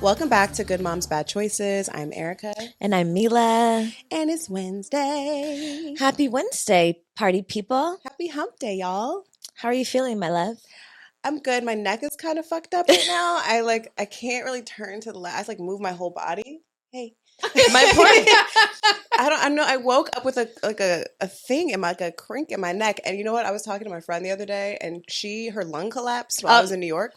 Welcome back to Good Moms Bad Choices. I'm Erica. And I'm Mila. And it's Wednesday. Happy Wednesday, party people. Happy hump day, y'all. How are you feeling, my love? I'm good. My neck is kind of fucked up right now. I can't really turn to the left. I move my whole body. Hey. My poor I know. I woke up with a thing in a crink in my neck. And you know what? I was talking to my friend the other day and her lung collapsed while I was in New York.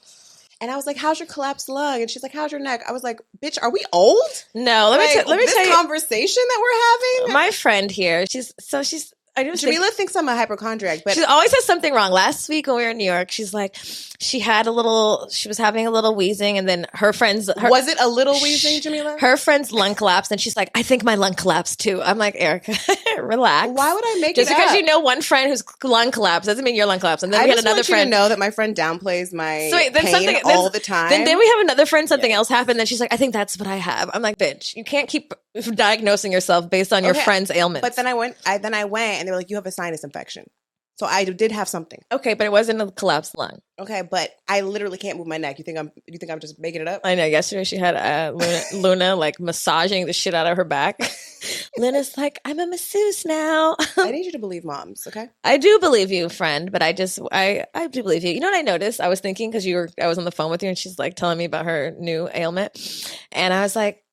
And I was like, how's your collapsed lung? And she's like, how's your neck? I was like, bitch, are we old? No, let me tell you. This conversation that we're having? My friend here, Jamila thinks I'm a hypochondriac, but she always has something wrong. Last week when we were in New York, she's like, she was having a little wheezing, and then was it a little wheezing, Jamila? Her friend's lung collapsed, and she's like, I think my lung collapsed too. I'm like, Erica, relax. Why would I make just it because up? you know one friend whose lung collapsed doesn't mean your lung collapsed. And then we had another friend. You to know that my friend downplays my pain all the time. Then we have another friend. Something else happened. Then she's like, I think that's what I have. I'm like, bitch, you can't keep diagnosing yourself based on your friend's ailments. But then I went, and they were like, you have a sinus infection. So I did have something. Okay, but it wasn't a collapsed lung. Okay, but I literally can't move my neck. You think I'm just making it up? I know. Yesterday she had Luna like massaging the shit out of her back. Luna's like, I'm a masseuse now. I need you to believe moms, okay? I do believe you, friend, but I do believe you. You know what I noticed? I was thinking because I was on the phone with you and she's like telling me about her new ailment, and I was like,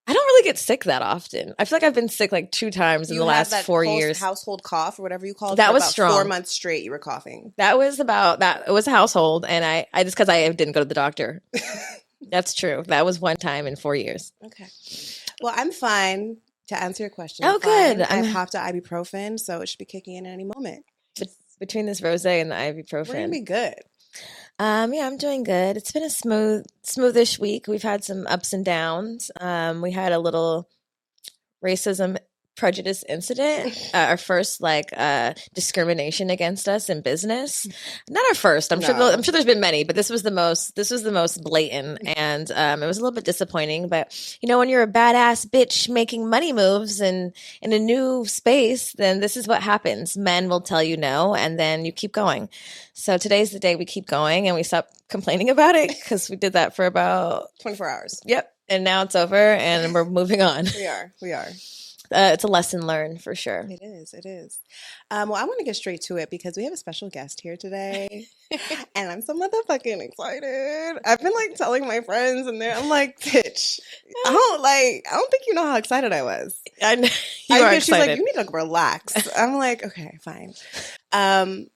I don't really get sick that often. I feel like I've been sick like 2 times in the last 4 years. Household cough or whatever you call it. That was about strong. 4 months straight you were coughing. That was about that. It was a household, and I just because I didn't go to the doctor. That's true. That was one time in 4 years. Okay. Well, I'm fine. To answer your question. Oh, good. I popped an ibuprofen, so it should be kicking in at any moment. Between this rosé and the ibuprofen, we're gonna be good. Yeah, I'm doing good. It's been a smoothish week. We've had some ups and downs. We had a little racism prejudice incident, our first discrimination against us in business. Not our first. I'm sure there's been many, but this was the most blatant, and it was a little bit disappointing. But you know, when you're a badass bitch making money moves and in a new space, then this is what happens. Men will tell you no, and then you keep going. So today's the day we keep going and we stop complaining about it, because we did that for about 24 hours. Yep. And now it's over and we're moving on. We are. It's a lesson learned for sure. It is. Well, I want to get straight to it because we have a special guest here today, and I'm so motherfucking excited. I've been telling my friends, and I'm like, bitch, I don't think you know how excited I was. I know you are excited. She's like, you need to relax. I'm like, okay, fine.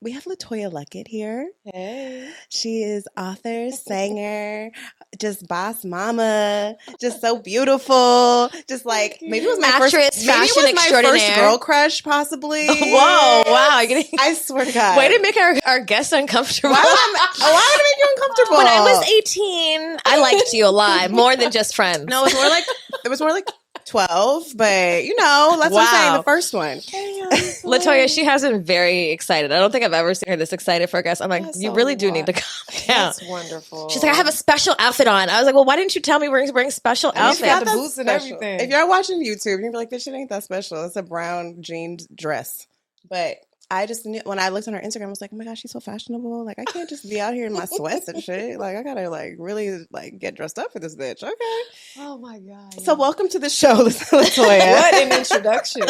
We have Letoya Luckett here. Hey. She is author, singer, just boss mama, just so beautiful. Just maybe it was my first girl crush, possibly. Whoa, wow. I swear to God. Way to make our guests uncomfortable. Why would I make you uncomfortable? When I was 18, I liked you a lot, more than just friends. No, it was more like 12, but that's what I'm saying, the first one. Latoya, she has been very excited. I don't think I've ever seen her this excited for a guest. I'm like, you really do need to calm down. That's wonderful. She's like, I have a special outfit on. I was like, well, why didn't you tell me we're wearing special outfit? Got the boots and everything. If you're watching YouTube, you'll be like, this shit ain't that special. It's a brown jeans dress. But I just knew, when I looked on her Instagram, I was like, oh my gosh, she's so fashionable. I can't just be out here in my sweats and shit. I gotta really get dressed up for this bitch. Okay. Oh my God. So welcome to the show, Latoya. What an introduction.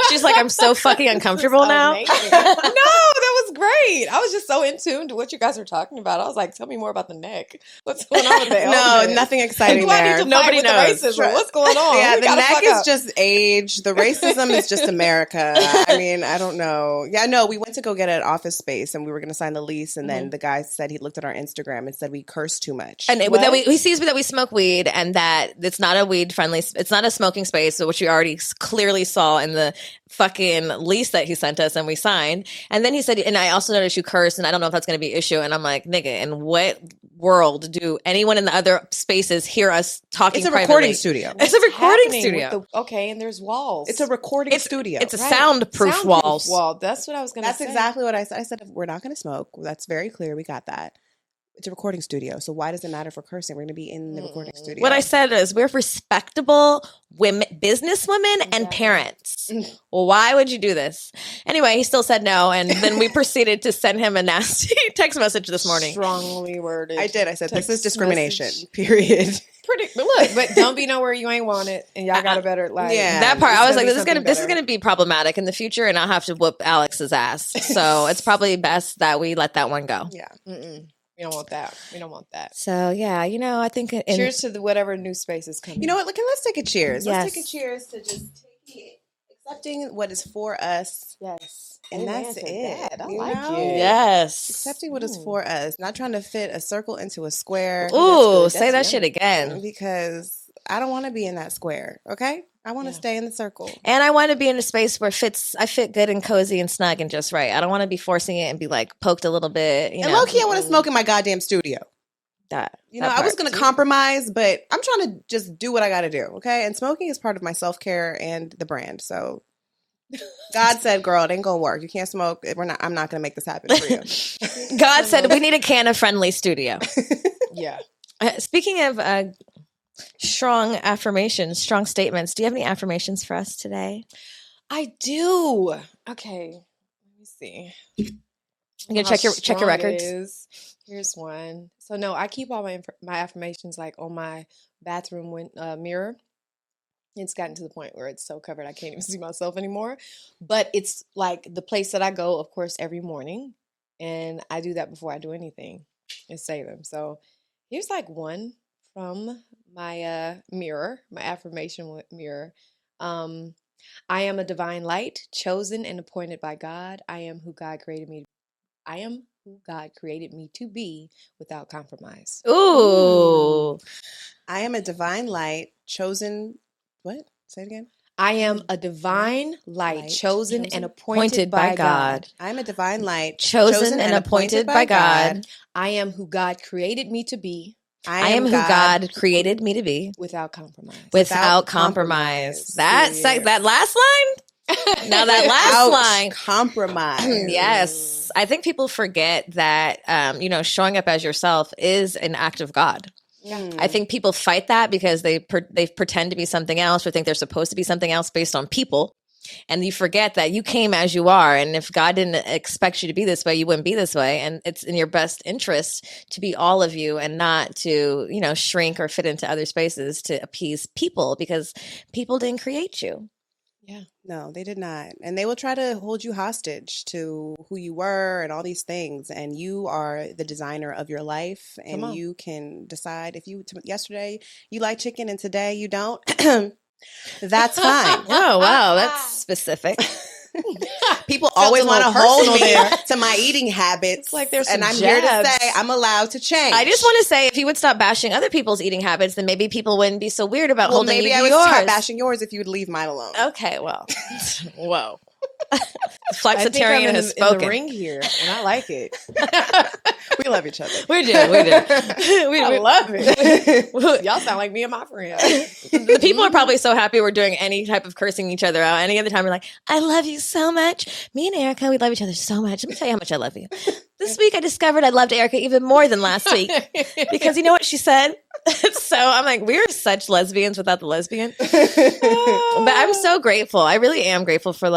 She's like, I'm so fucking uncomfortable now. No, that was great. I was just so in tune to what you guys are talking about. I was like, tell me more about the neck. What's going on with the No, nothing exciting there. Nobody knows. The racism. What's going on? Yeah, the neck is just age. The racism is just America. I mean, I don't know. Yeah, no, we went to go get an office space and we were going to sign the lease. And then the guy said he looked at our Instagram and said we curse too much. And that he sees that we smoke weed and that it's not a weed friendly, it's not a smoking space, which we already clearly saw in the fucking lease that he sent us and we signed. And then he said, and I also noticed you curse and I don't know if that's going to be an issue. And I'm like, nigga, in what world do anyone in the other spaces hear us talking It's a privately? recording studio. It's a recording studio. Okay, and there's walls. It's a recording studio. It's a soundproof walls. wall. That's what I was going to say. That's exactly what I said. I said, we're not going to smoke. That's very clear. We got that. It's a recording studio. So why does it matter for cursing? We're going to be in the recording studio. What I said is we're respectable women, business women, and parents. Well, why would you do this? Anyway, he still said no, and then we proceeded to send him a nasty text message this morning. Strongly worded. I did. I said, this is discrimination, period. But don't be nowhere you ain't want it, and y'all got a better that part. I was like, this is gonna be problematic in the future, and I'll have to whoop Alex's ass. So it's probably best that we let that one go. Yeah. We don't want that. We don't want that. So yeah, I think cheers to whatever new space is coming. You know what? Let's take a cheers. Yes. Let's take a cheers to just accepting what is for us. Yes. And that's it. I like it. Yes. Accepting what is for us. Not trying to fit a circle into a square. Ooh, say that shit again. Because I don't want to be in that square. Okay? I want to stay in the circle. And I want to be in a space where I fit good and cozy and snug and just right. I don't want to be forcing it and be like poked a little bit. And low-key, I want to smoke in my goddamn studio. I was going to compromise, but I'm trying to just do what I got to do. Okay? And smoking is part of my self-care and the brand. So God said, girl, it ain't going to work. You can't smoke. I'm not going to make this happen for you. God said we need a canna-friendly studio. Yeah. Speaking of strong affirmations, strong statements, do you have any affirmations for us today? I do. Okay. Let me see. You gonna check your records? Here's one. So no, I keep all my affirmations like on my bathroom mirror. It's gotten to the point where it's so covered I can't even see myself anymore. But it's like the place that I go, of course, every morning. And I do that before I do anything and say them. So here's like one from my mirror, my affirmation mirror. I am a divine light, chosen and appointed by God. I am who God created me to be without compromise. Ooh. I am a divine light, chosen. What? Say it again. I am a divine light, chosen and appointed by God. I am a divine light, chosen and appointed by God. I am who God created me to be. I am who God created me to be. Without compromise. Without compromise. That last line? Now that last line. Compromise. Yes. I think people forget that, showing up as yourself is an act of God. Yeah. I think people fight that because they pretend to be something else or think they're supposed to be something else based on people. And you forget that you came as you are. And if God didn't expect you to be this way, you wouldn't be this way. And it's in your best interest to be all of you and not to, shrink or fit into other spaces to appease people because people didn't create you. Yeah. No, they did not. And they will try to hold you hostage to who you were and all these things. And you are the designer of your life. And you can decide if yesterday you like chicken and today you don't. That's fine. Oh, wow. That's specific. People always want to hold me to my eating habits. Like there's and I'm here to say I'm allowed to change. I just want to say if you would stop bashing other people's eating habits, then maybe people wouldn't be so weird about holding you to yours. Maybe I would start bashing yours if you would leave mine alone. Okay, well. Whoa. Flexitarian has spoken. In the ring here, and I like it. We love each other. We do. I love it. Y'all sound like me and my friend. The people are probably so happy we're doing any type of cursing each other out. Any other time we're like, I love you so much. Me and Erica, we love each other so much. Let me tell you how much I love you. This week I discovered I loved Erica even more than last week. Because you know what she said? So I'm like, we're such lesbians without the lesbian. But I'm so grateful. I really am grateful for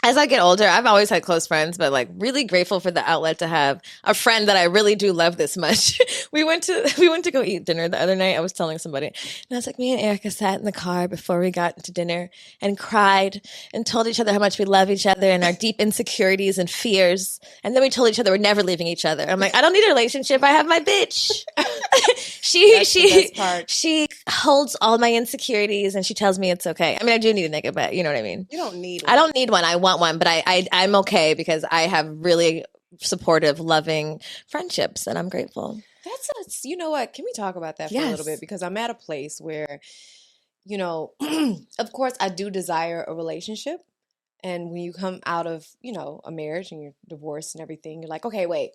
as I get older, I've always had close friends, but really grateful for the outlet to have a friend that I really do love this much. We went to go eat dinner the other night. I was telling somebody, and I was like, me and Erica sat in the car before we got to dinner and cried and told each other how much we love each other and our deep insecurities and fears. And then we told each other we're never leaving each other. I'm like, I don't need a relationship. I have my bitch. She holds all my insecurities and she tells me it's okay. I mean, I do need a nigga, but you know what I mean? You don't need one. I don't need one. I want one, but I'm okay because I have really supportive, loving friendships and I'm grateful. You know what? Can we talk about that for a little bit? Because I'm at a place where, of course I do desire a relationship. And when you come out of, a marriage and you're divorced and everything, you're like, okay, wait.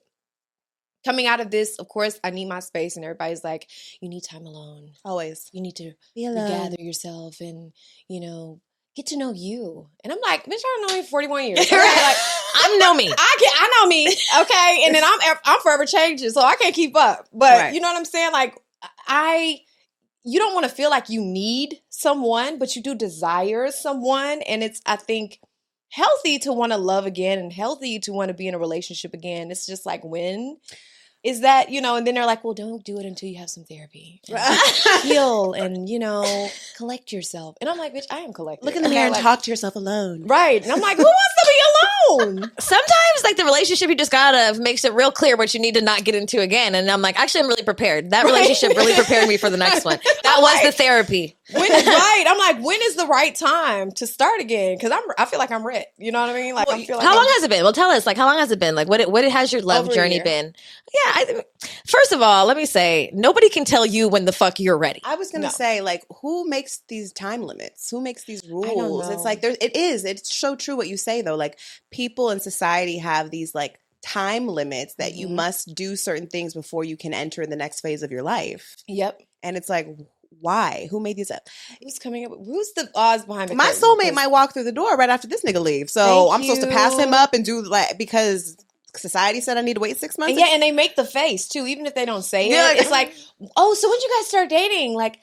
Coming out of this, of course, I need my space. And everybody's like, you need time alone. Always. You need to be alone. regather yourself and, get to know you. And I'm like, bitch, I don't know you for 41 years. Right. Like, I know me. I know me, okay? And then I'm forever changing, so I can't keep up. But Right. you know what I'm saying? Like, you don't want to feel like you need someone, but you do desire someone. And it's, I think, healthy to want to love again and healthy to want to be in a relationship again. It's just like, when is that, and then they're like, well, don't do it until you have some therapy. Heal and, collect yourself. And I'm like, bitch, I am collected. Look in the mirror and talk to yourself alone. Right. And I'm like, who wants to be alone? Sometimes, like, the relationship you just got out of makes it real clear what you need to not get into again. And I'm like, actually, I'm really prepared. That relationship really prepared me for the next one. That was the therapy. Right. I'm like, when is the right time to start again? Because I feel like I'm ready. You know what I mean? Like, I feel like how long has it been? Well, tell us, like, how long has it been? Like, what has your love journey been? Yeah. First of all, let me say, nobody can tell you when the fuck you're ready. I was going to say, like, who makes these time limits? Who makes these rules? I don't know. It's like, it's so true what you say, though. Like, people in society have these, like, time limits that you must do certain things before you can enter the next phase of your life. Yep. And it's like, why? Who made these up? Who's coming up? Who's the odds behind it? My soulmate might walk through the door right after this nigga leaves. So I'm supposed to pass him up and do, like, because society said I need to wait 6 months. And and they make the face too, even if they don't say it. It's like, oh, so when did you guys start dating? Like,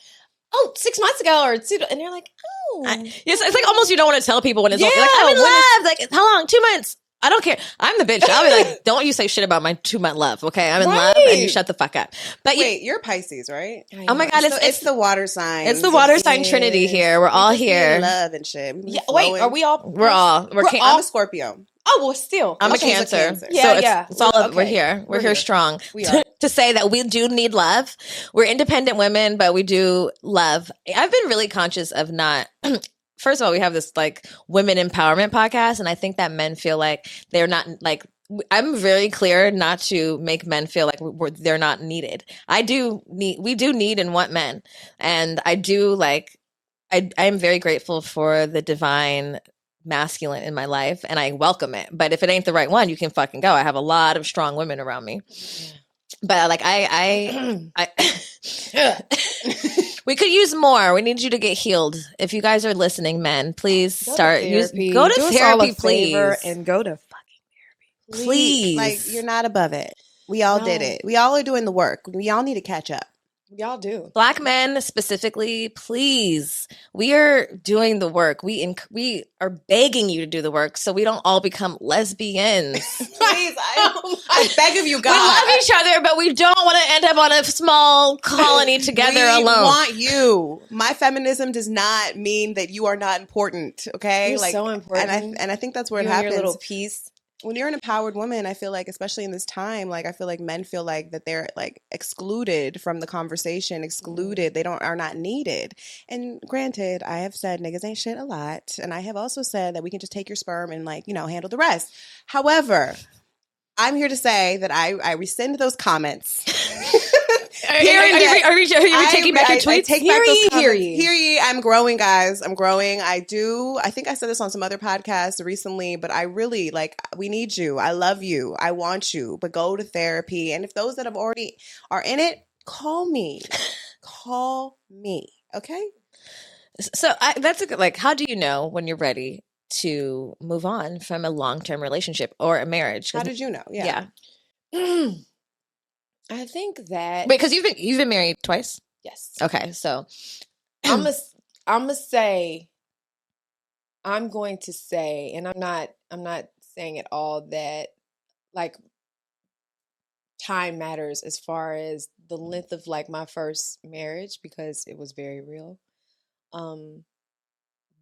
6 months ago, and they're like, oh, yes, it's like almost you don't want to tell people when it's like, I'm in love. Like, how long? 2 months. I don't care. I'm the bitch. I'll be like, don't you say shit about my 2-month love, okay? I'm in love, and you shut the fuck up. But wait, you're Pisces, right? Oh my God, it's the water sign. It's the water sign trinity here. We're all here. Love and shit. Yeah. Wait, are we all? We're all. I'm a Scorpio. Oh, well, still. I'm a Cancer. Yeah, It's all of, we're here. We're here strong. We are. To say that we do need love. We're independent women, but we do love. I've been really conscious of not... First of all, we have this, like, women empowerment podcast, and I think that men feel like they're not, like... I'm very clear not to make men feel like they're not needed. We do need and want men. And I do, like... I'm very grateful for the divine masculine in my life, and I welcome it. But if it ain't the right one, you can fucking go. I have a lot of strong women around me. Yeah. But like I we could use more. We need you to get healed. If you guys are listening, men, please go to therapy, please, and go to fucking therapy, please. Like, you're not above it. We all did it. We all are doing the work. We all need to catch up. Y'all do. Black men specifically, please. We are doing the work. We are begging you to do the work so we don't all become lesbians. Please, I beg of you, God. We love each other, but we don't want to end up on a small colony together alone. We want you. My feminism does not mean that you are not important, okay? You're so important. And I think that's where it happens. Your little piece. When you're an empowered woman, I feel like, especially in this time, like, I feel like men feel like that they're, like, excluded from the conversation, excluded. They are not needed. And granted, I have said niggas ain't shit a lot. And I have also said that we can just take your sperm and, like, handle the rest. However, I'm here to say that I rescind those comments. Are you taking back your tweets? I take back those comments. Hear ye. I'm growing, guys. I'm growing. I think I said this on some other podcasts recently, but I really, like, we need you. I love you. I want you. But go to therapy. And if those that have already are in it, call me. Call me. Okay? So that's a good, like, how do you know when you're ready to move on from a long-term relationship or a marriage? How did you know? Yeah. I think that because you've been married twice. Yes. Okay, so I'm going to say, and I'm not saying at all that, like, time matters as far as the length of, like, my first marriage, because it was very real.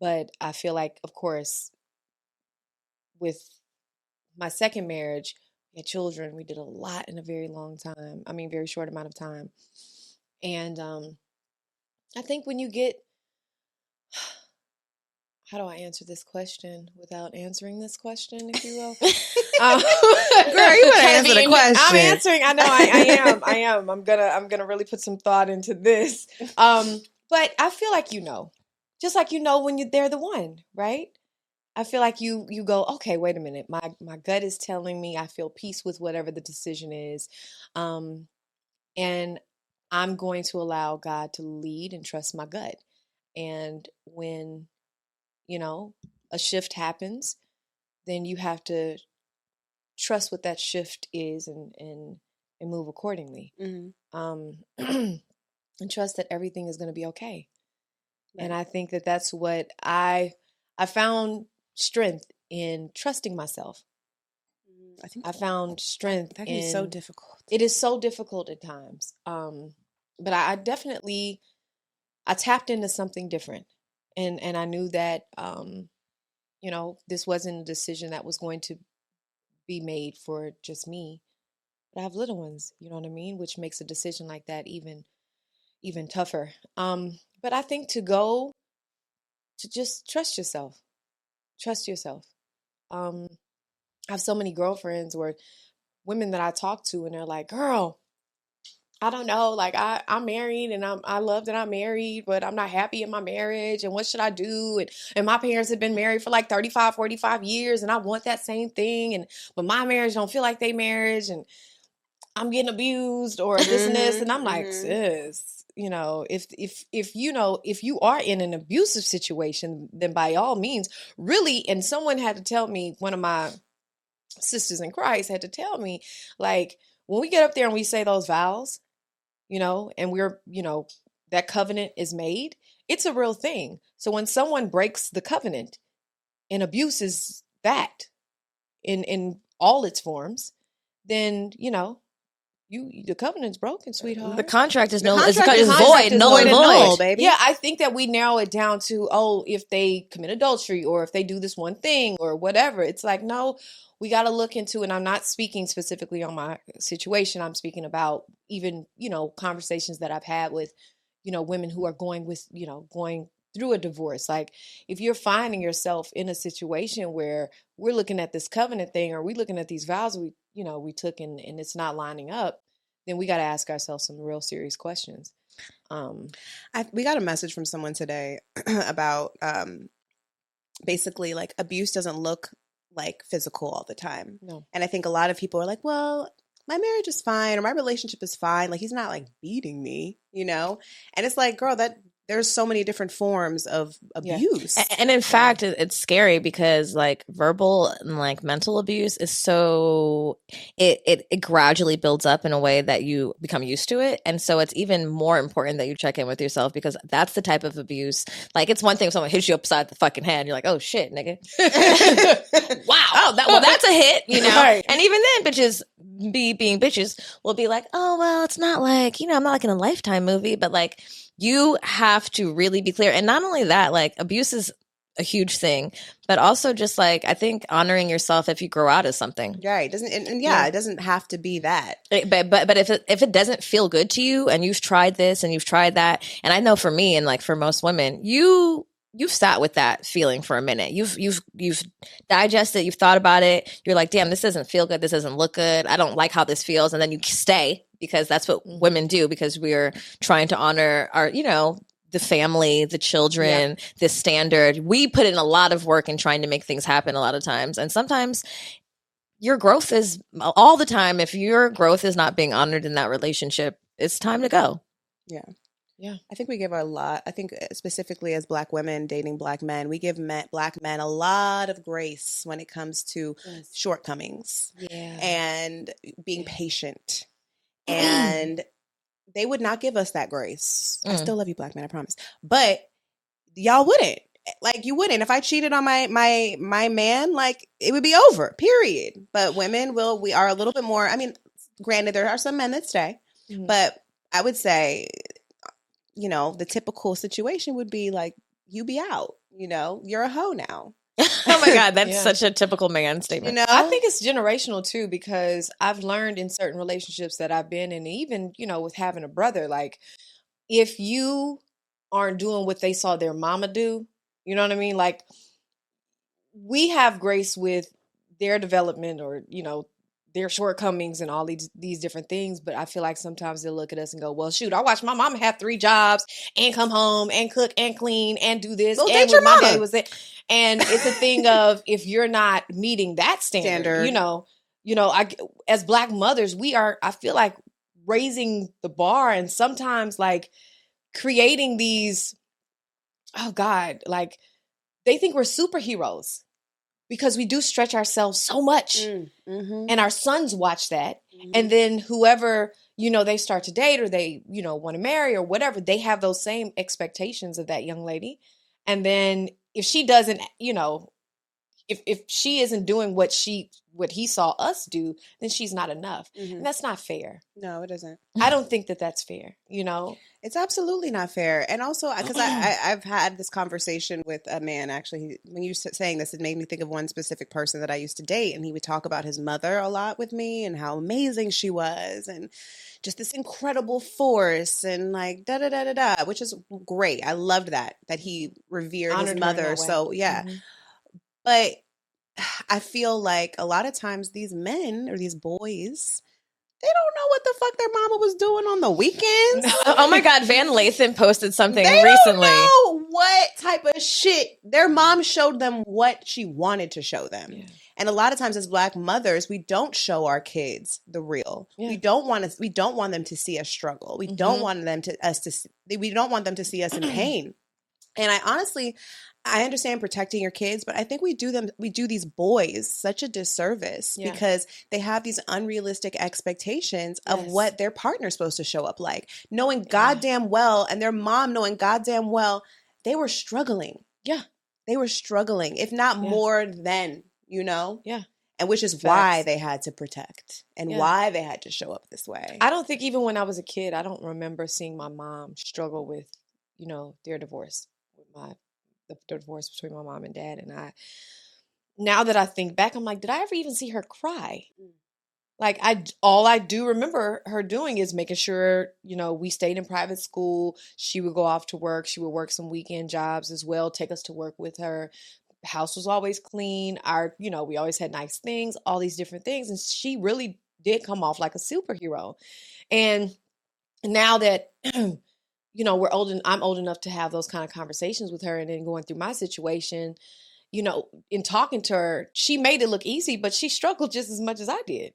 But I feel like, of course, with my second marriage, we had children. We did a lot in a very long time. I mean, very short amount of time. And I think when you get, how do I answer this question without answering this question, if you will? Girl, you better answer the question. I'm answering. I know I am. I'm gonna really put some thought into this. But I feel like just like when they're the one, right? I feel like you go, okay, wait a minute. My gut is telling me I feel peace with whatever the decision is. And I'm going to allow God to lead and trust my gut. And when, a shift happens, then you have to trust what that shift is and move accordingly. And trust that everything is going to be okay. Right. And I think that that's what I found strength in trusting myself. I found strength. That is so difficult. It is so difficult at times. But I definitely, I tapped into something different. And I knew that, this wasn't a decision that was going to be made for just me. But I have little ones, you know what I mean? Which makes a decision like that even tougher. But I think to just trust yourself. Trust yourself. I have so many girlfriends or women that I talk to and they're like, girl, I don't know, like I'm married and I love that I'm married, but I'm not happy in my marriage. And what should I do? And my parents have been married for like 35, 45 years and I want that same thing. But my marriage don't feel like they marriage and I'm getting abused or this and this. And I'm like, sis, if you are in an abusive situation, then by all means, really, and someone had to tell me, one of my sisters in Christ had to tell me, like, when we get up there and we say those vows, and we're, that covenant is made, it's a real thing. So when someone breaks the covenant and abuses that in all its forms, then, the covenant's broken, sweetheart. The contract is void, null and void, baby. Yeah, I think that we narrow it down to, if they commit adultery or if they do this one thing or whatever. It's like, no, we got to look into, and I'm not speaking specifically on my situation. I'm speaking about even, conversations that I've had with, women who are going through a divorce. Like, if you're finding yourself in a situation where we're looking at this covenant thing or we're looking at these vows we took and it's not lining up, then we got to ask ourselves some real serious questions. We got a message from someone today about basically like abuse doesn't look like physical all the time. No. And I think a lot of people are like, well, my marriage is fine or my relationship is fine. Like, he's not like beating me, And it's like, girl, there's so many different forms of abuse. Yeah. And in fact, it's scary because like verbal and like mental abuse is so, it gradually builds up in a way that you become used to it. And so it's even more important that you check in with yourself because that's the type of abuse. Like, it's one thing if someone hits you upside the fucking head, you're like, oh shit, nigga. Wow. Oh, that's a hit, Right. And even then, bitches being bitches will be like, oh, well, it's not like, I'm not like in a Lifetime movie, but like, you have to really be clear. And not only that, like, abuse is a huge thing, but also just like, I think honoring yourself if you grow out of something. Right. It doesn't have to be that. But if it doesn't feel good to you and you've tried this and you've tried that, and I know for me and like for most women, you've sat with that feeling for a minute. You've digested, you've thought about it. You're like, damn, this doesn't feel good. This doesn't look good. I don't like how this feels. And then you stay because that's what women do because we're trying to honor our, the family, the children, this standard. We put in a lot of work in trying to make things happen a lot of times. And sometimes your growth is all the time. If your growth is not being honored in that relationship, it's time to go. Yeah. Yeah, I think we give a lot. I think specifically as Black women dating Black men, we give Black men a lot of grace when it comes to shortcomings and being patient. And they would not give us that grace. I still love you, Black men, I promise. But y'all wouldn't. Like, you wouldn't. If I cheated on my man, like, it would be over, period. But women we are a little bit more, I mean, granted, there are some men that stay, but I would say, the typical situation would be like, you be out, you're a hoe now. Oh my God, that's such a typical man statement. I think it's generational too, because I've learned in certain relationships that I've been in, even, with having a brother, like, if you aren't doing what they saw their mama do, you know what I mean? Like, we have grace with their development or, their shortcomings and all these different things. But I feel like sometimes they'll look at us and go, well, shoot, I watched my mama have 3 jobs and come home and cook and clean and do this. Well, and when my daddy was there. And it's a thing of, if you're not meeting that standard. As Black mothers, I feel like raising the bar and sometimes like creating these, oh God, like they think we're superheroes because we do stretch ourselves so much. Mm-hmm. And our sons watch that. Mm-hmm. And then whoever, they start to date or they, want to marry or whatever, they have those same expectations of that young lady. And then if she doesn't, if she isn't doing what he saw us do, then she's not enough. Mm-hmm. And that's not fair. No, it isn't. I don't think that that's fair, It's absolutely not fair. And also, because I've had this conversation with a man, actually, when you were saying this, it made me think of one specific person that I used to date. And he would talk about his mother a lot with me and how amazing she was and just this incredible force and like da-da-da-da-da, which is great. I loved that he revered his mother. So, yeah. Mm-hmm. But I feel like a lot of times these men or these boys, they don't know what the fuck their mama was doing on the weekends. Oh my God, Van Lathan posted something they recently. They don't know what type of shit their mom showed them, what she wanted to show them. Yeah. And a lot of times as Black mothers, we don't show our kids the real. Yeah. We don't want them to see us struggle. We don't want them we don't want them to see us in pain. And I understand protecting your kids, but I think we do these boys such a disservice because they have these unrealistic expectations of what their partner's supposed to show up like, knowing goddamn well, and their mom knowing goddamn well, they were struggling. Yeah. They were struggling, if not more than, Yeah. And which is why they had to protect and why they had to show up this way. I don't think even when I was a kid, I don't remember seeing my mom struggle with, their divorce with the divorce between my mom and dad. And now that I think back, I'm like, did I ever even see her cry? Like all I do remember her doing is making sure, we stayed in private school. She would go off to work. She would work some weekend jobs as well, take us to work with her. The house was always clean. We always had nice things, all these different things. And she really did come off like a superhero. And now that we're old and I'm old enough to have those kind of conversations with her, and then going through my situation, in talking to her, she made it look easy, but she struggled just as much as I did.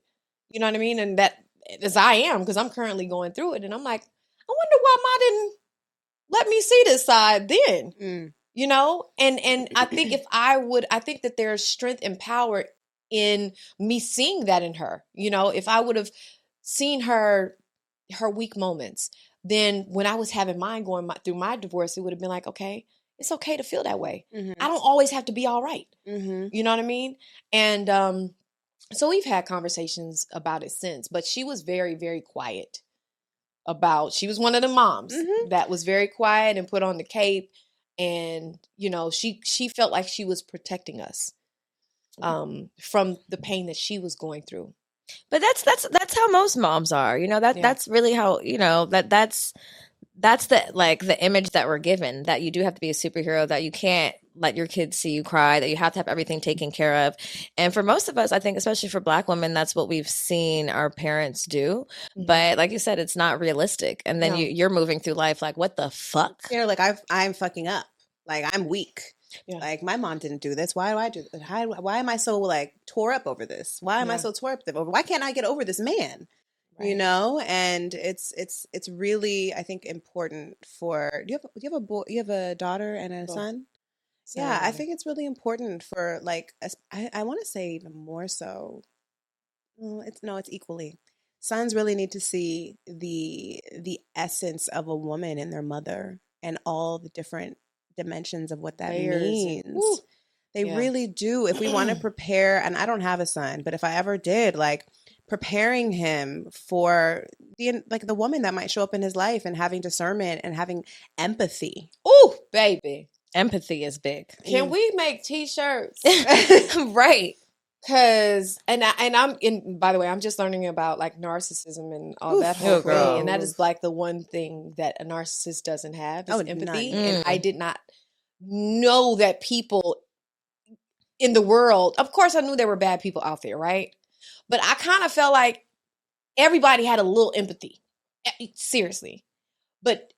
You know what I mean? And that, as I am, because I'm currently going through it. And I'm like, I wonder why Ma didn't let me see this side then, And I think I think that there's strength and power in me seeing that in her. If I would have seen her weak moments, then when I was having mine through my divorce, it would have been like, okay, it's okay to feel that way. Mm-hmm. I don't always have to be all right. Mm-hmm. You know what I mean? And so we've had conversations about it since, but she was very, very quiet she was one of the moms that was very quiet and put on the cape. And, she felt like she was protecting us from the pain that she was going through. But that's how most moms are, that's really how, that's the image that we're given, that you do have to be a superhero, that you can't let your kids see you cry, that you have to have everything taken care of. And for most of us, I think, especially for Black women, that's what we've seen our parents do. Mm-hmm. But like you said, it's not realistic. And then you're moving through life like, what the fuck? Like I'm fucking up. Like I'm weak. Yeah. Like my mom didn't do this. Why do I do this? Why am I so like tore up over this? Why am I so tore up over? Why can't I get over this man? Right. And it's really, I think, important for. Do you have a boy? You have a daughter and a son? So, yeah, I think it's really important for like. I want to say even more so. It's equally. Sons really need to see the essence of a woman in their mother and all the different dimensions of what that means. They really do. If we want to prepare, and I don't have a son, but if I ever did, like preparing him for the woman that might show up in his life and having discernment and having empathy. Ooh, baby. Empathy is big. Can we make t-shirts? Right. Cause and by the way, I'm just learning about like narcissism and all that whole thing. And that is like the one thing that a narcissist doesn't have is empathy. And I did not know that people in the world, of course I knew there were bad people out there, right? But I kind of felt like everybody had a little empathy. Seriously. But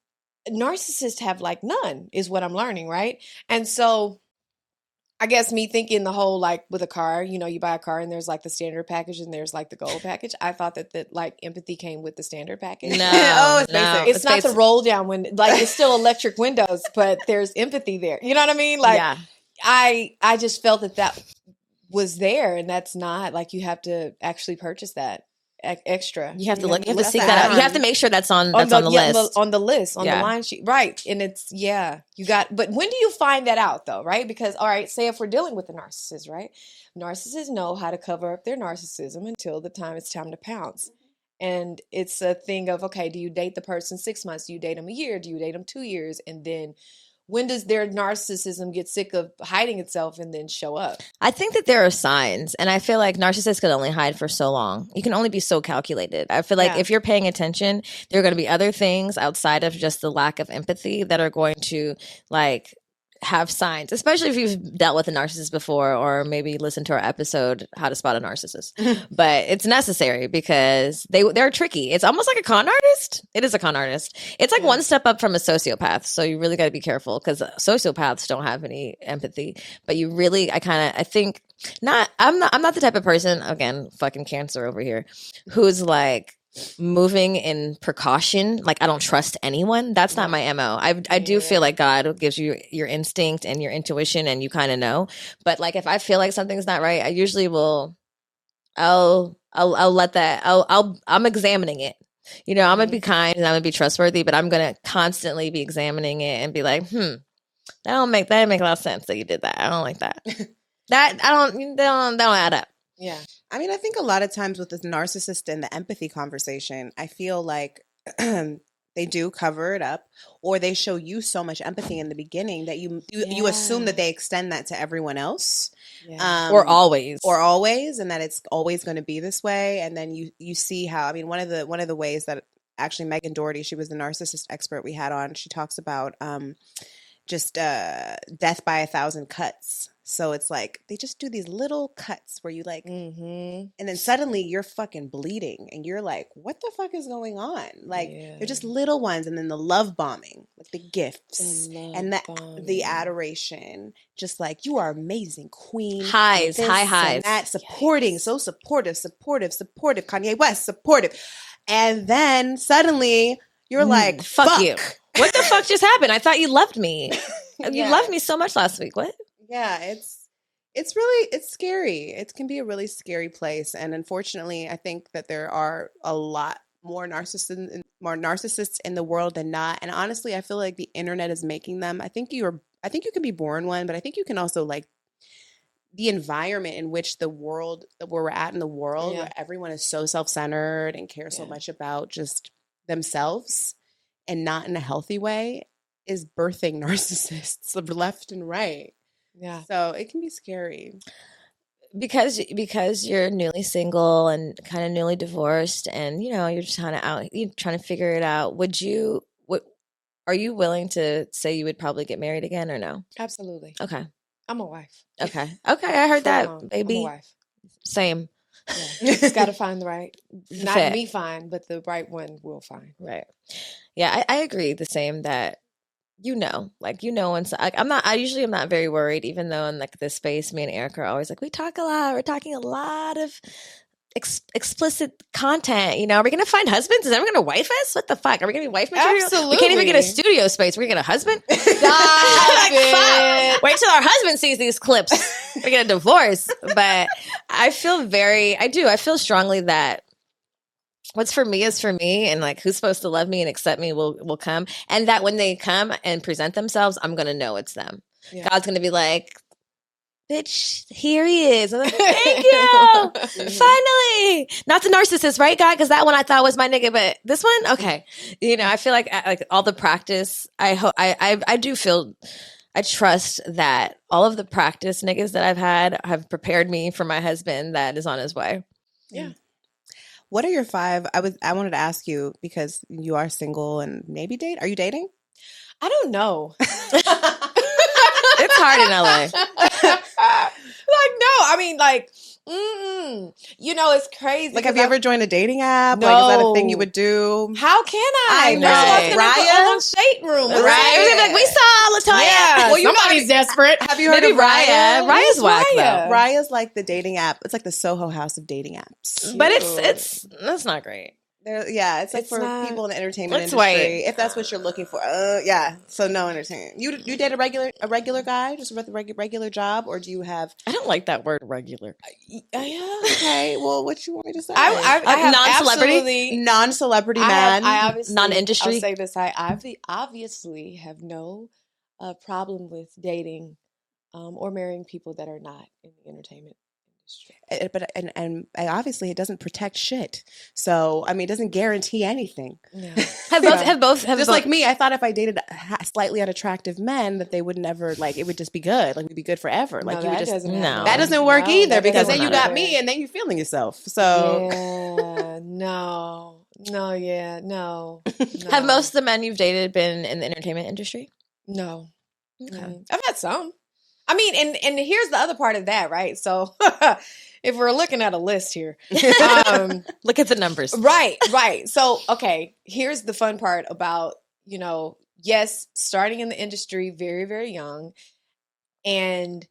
narcissists have like none, is what I'm learning, right? And so I guess me thinking the whole, like with a car, you buy a car and there's like the standard package and there's like the gold package. I thought that like empathy came with the standard package. No, it's not the roll down window. Like it's still electric windows, but there's empathy there. You know what I mean? Like, I just felt that was there, and that's not like you have to actually purchase that extra. You have to look. You have to That's seek the that out. You have to add-on. make sure that's on the list. On the list, on Yeah. the line sheet, right? And it's you got. But when do you find that out, though? Right? Because all right, say if we're dealing with a narcissist, right? Narcissists know how to cover up their narcissism until the time it's time to pounce. And it's a thing of, okay, do you date the person 6 months? Do you date them a year? Do you date them 2 years? And then when does their narcissism get sick of hiding itself and then show up? I think that there are signs, and I feel like narcissists can only hide for so long. You can only be so calculated. I feel like if you're paying attention, there are going to be other things outside of just the lack of empathy that are going to like have signs, especially if you've dealt with a narcissist before, or maybe listen to our episode How to Spot a Narcissist. But it's necessary because they're tricky. It's almost like a con artist. It is a con artist. It's like one step up from a sociopath, so you really got to be careful because sociopaths don't have any empathy. But you really, I think I'm not the type of person, again, fucking Cancer over here, who's like moving in precaution. Like I don't trust anyone. That's not my MO. I do feel like God gives you your instinct and your intuition, and you kind of know. But like if I feel like something's not right, I usually will. I'll let that. I'm examining it. You know, I'm gonna be kind and I'm gonna be trustworthy, but I'm gonna constantly be examining it and be like, that didn't make a lot of sense that you did that. I don't like that. They don't add up. Yeah. I mean, I think a lot of times with the narcissist and the empathy conversation, I feel like they do cover it up, or they show you so much empathy in the beginning that you assume that they extend that to everyone else. Yeah. Or always, and that it's always going to be this way. And then you see how, I mean, one of the ways that actually Megan Doherty, she was the narcissist expert we had on, she talks about just death by 1,000 cuts. So it's like they just do these little cuts where you like, and then suddenly you're fucking bleeding and you're like, what the fuck is going on? Like they're just little ones. And then the love bombing, like the gifts and the adoration, just like you are amazing queen. High highs. That supporting, so supportive. Kanye West, supportive. And then suddenly you're like, fuck you. What the fuck just happened? I thought you loved me. You loved me so much last week. What? Yeah, it's scary. It can be a really scary place. And unfortunately, I think that there are a lot more narcissists in the world than not. And honestly, I feel like the internet is making them. I think you can be born one, but I think you can also like the environment in which the world where we're at in the world, where everyone is so self-centered and cares so much about just themselves and not in a healthy way, is birthing narcissists left and right. Yeah. So it can be scary. Because you're newly single and kind of newly divorced, and you know you're just kind of you're trying to figure it out. Are you willing to say you would probably get married again or no? Absolutely. Okay. I'm a wife. Okay. I heard that, baby. I'm a wife. Same. Yeah. Just got to find the right, not Fair. me find, but the right one will find. Right. Yeah, I agree. The same that. And so, like, I usually am not very worried, even though in like this space, me and Erica are always like, we talk a lot. We're talking a lot of explicit content. You know, are we going to find husbands? Is everyone going to wife us? What the fuck? Are we going to be wife material? Absolutely. We can't even get a studio space. We're going to get a husband? Stop fuck. Wait till our husband sees these clips. We're going to divorce. But I feel strongly that what's for me is for me, and like who's supposed to love me and accept me will come, and that when they come and present themselves, I'm gonna know it's them. Yeah. God's gonna be like, bitch, here he is. I'm like, thank you. Finally. Not the narcissist, right, God? Because that one I thought was my nigga, but this one, okay. You know, I feel like all the practice, I do feel, I trust that all of the practice niggas that I've had have prepared me for my husband that is on his way. Yeah. What are your 5? I wanted to ask you, because you are single and maybe date. Are you dating? I don't know. It's hard in LA. I mean, you know, it's crazy. Like, have you ever joined a dating app? No. Like, is that a thing you would do? How can I? know. Raya on Shade Room. Right? Like, we saw Latoya. Yeah, well, somebody's desperate. Have you heard Maybe of Raya? Raya's whack, though. Raya's like the dating app. It's like the Soho House of dating apps. But it's not great. It's like It's for not- people in the entertainment Let's industry, wait. if that's what you're looking for. So no entertainment. You date a regular guy just with a regular job, or do you have? I don't like that word regular. Yeah. Okay, well, what you want me to say? I have non-celebrity? absolutely- Non-celebrity I man. obviously, Non-industry? I'll say this. I obviously have no problem with dating or marrying people that are not in the entertainment industry. But obviously it doesn't protect shit. So I mean, it doesn't guarantee anything. No. Have both Just like me, I thought if I dated slightly unattractive men, that they would never it would just be good. Like we'd be good forever. Like No, you would that just doesn't No. happen. that doesn't work No, either that because doesn't then you got happen. me and then you're feeling yourself. So Yeah, no, no. Have most of the men you've dated been in the entertainment industry? No. Okay. I've had some. I mean, and here's the other part of that, right? So if we're looking at a list here, Look at the numbers. right. So, okay, here's the fun part about, yes, starting in the industry very, very young. And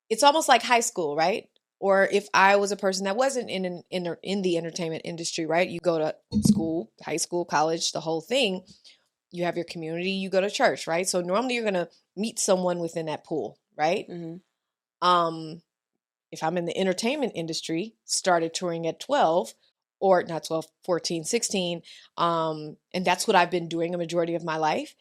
it's almost like high school, right? Or if I was a person that wasn't in the entertainment industry, right? You go to school, high school, college, the whole thing. You have your community, you go to church, right? So normally you're going to meet someone within that pool, right? Mhm. If I'm in the entertainment industry, started touring at 12, or not 12, 14, 16, and that's what I've been doing a majority of my life,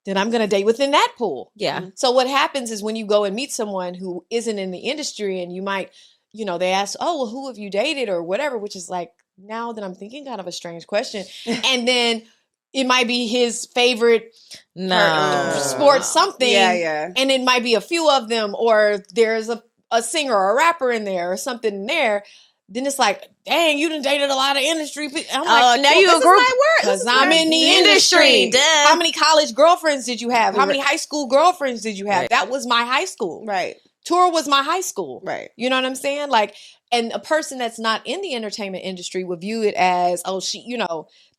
then I'm going to date within that pool. Yeah. So what happens is when you go and meet someone who isn't in the industry and you might, they ask, oh, well, who have you dated or whatever, which is like, now that I'm thinking, kind of a strange question. And then it might be his favorite sports something. Yeah. And it might be a few of them, or there's a singer or a rapper in there or something in there. Then it's like, dang, you done dated a lot of industry people. I'm like, now you agree. because I'm in the industry. How many college girlfriends did you have? How many high school girlfriends did you have? Right. That was my high school. Right. Tour was my high school. Right. You know what I'm saying? Like, and a person that's not in the entertainment industry would view it as, oh,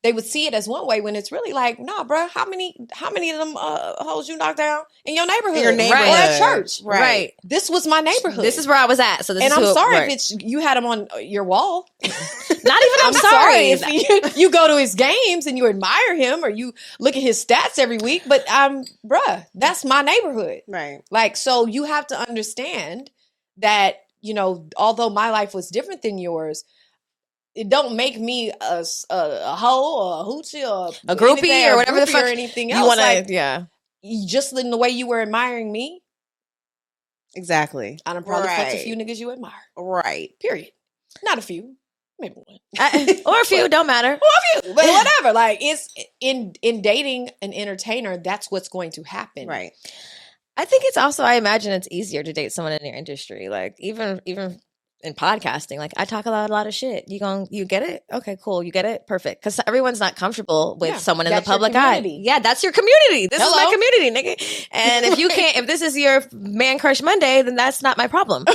they would see it as one way when it's really like, nah, bro, how many of them hoes you knocked down in your neyborhood? Your neighborhood. Or at church? Right. This was my neighborhood. This is where I was at. So this and is I'm sorry right. if you had him on your wall. Not even I'm sorry. If you go to his games and you admire him or you look at his stats every week, but bruh, that's my neighborhood. Right. Like, so you have to understand that, although my life was different than yours, it don't make me a hoe or a hoochie or a groupie or whatever the fuck or anything else. You want to, like, just in the way you were admiring me. Exactly. I done probably fucked a few niggas you admire. Right. Period. Not a few. Maybe one. or a few, don't matter. Or a few, but whatever. Like, it's in dating an entertainer, that's what's going to happen. Right. I think it's also, I imagine it's easier to date someone in your industry. Like, even in podcasting, like, I talk a lot of shit. You get it? Okay, cool. You get it? Perfect. Because everyone's not comfortable with someone in the public eye. Yeah, that's your community. This is my community, nigga. And if this is your man crush Monday, then that's not my problem.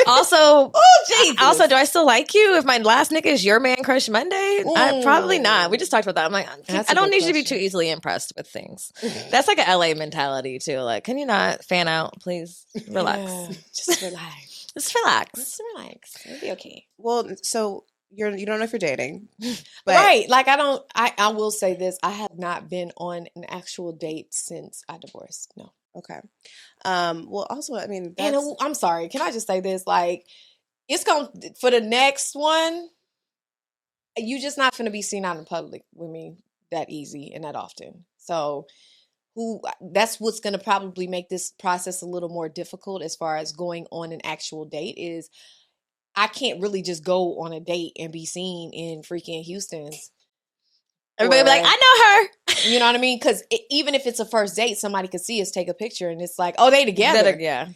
Also, do I still like you if my last nigga is your man crush Monday? Probably not. We just talked about that. I'm like, I don't need you to be too easily impressed with things. That's like a LA mentality too. Like, can you not fan out, please? Relax. Yeah, just relax. Just relax. Just relax. It'll be okay. Well, so you don't know if you're dating, but right? Like, I will say this: I have not been on an actual date since I divorced. No. Okay. Well, also, I mean, and I'm sorry. Can I just say this? Like, it's going for the next one. You just not going to be seen out in public with me that easy and that often. So, that's what's going to probably make this process a little more difficult as far as going on an actual date is. I can't really just go on a date and be seen in freaking Houston's. Everybody be like, I know her. You know what I mean? Because even if it's a first date, somebody could see us take a picture and it's like, oh, they together. Yeah.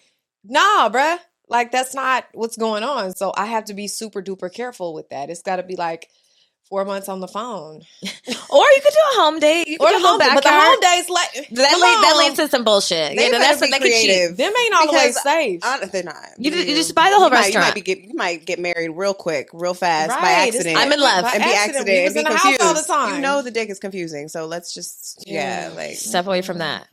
Nah, bruh. Like, that's not what's going on. So I have to be super duper careful with that. It's got to be like 4 months on the phone. Or you could do a home date. You could do a little backyard. But the home date's like... That leads to some bullshit. That's what they could cheat. Them ain't always safe. They're not. You just buy the whole restaurant. You might get married real quick, real fast, by accident. I'm in love. And be accident. We was in the house all the time. You know the dick is confusing. So let's just, step away from that.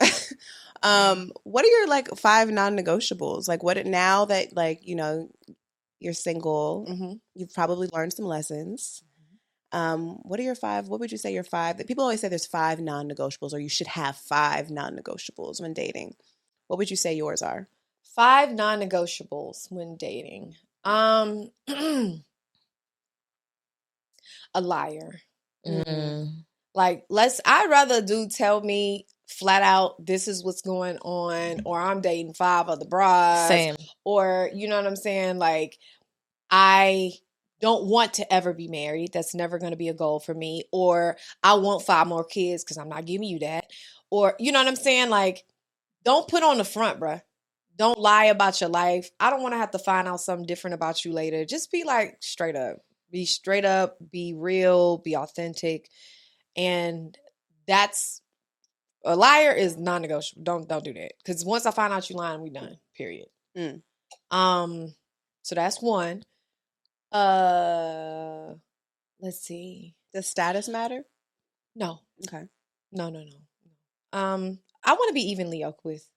What are your 5 non-negotiables? Like, what now that You're single. Mhm. You've probably learned some lessons. What are your 5? What would you say your 5? People always say there's 5 non-negotiables, or you should have 5 non-negotiables when dating. What would you say yours are? 5 non-negotiables when dating. A liar. Like, I'd rather a dude tell me flat out, this is what's going on, or I'm dating 5 other brides. Same. Or, you know what I'm saying? Like, I don't want to ever be married. That's never going to be a goal for me. Or I want 5 more kids because I'm not giving you that. Or, you know what I'm saying? Like, don't put on the front, bruh. Don't lie about your life. I don't want to have to find out something different about you later. Just be like straight up. Be straight up, be real, be authentic. And that's, a liar is non-negotiable. Don't do that. Because once I find out you lying, we done. Period. So that's 1. Let's see. Does status matter? No. Okay. No. I want to be evenly yoked with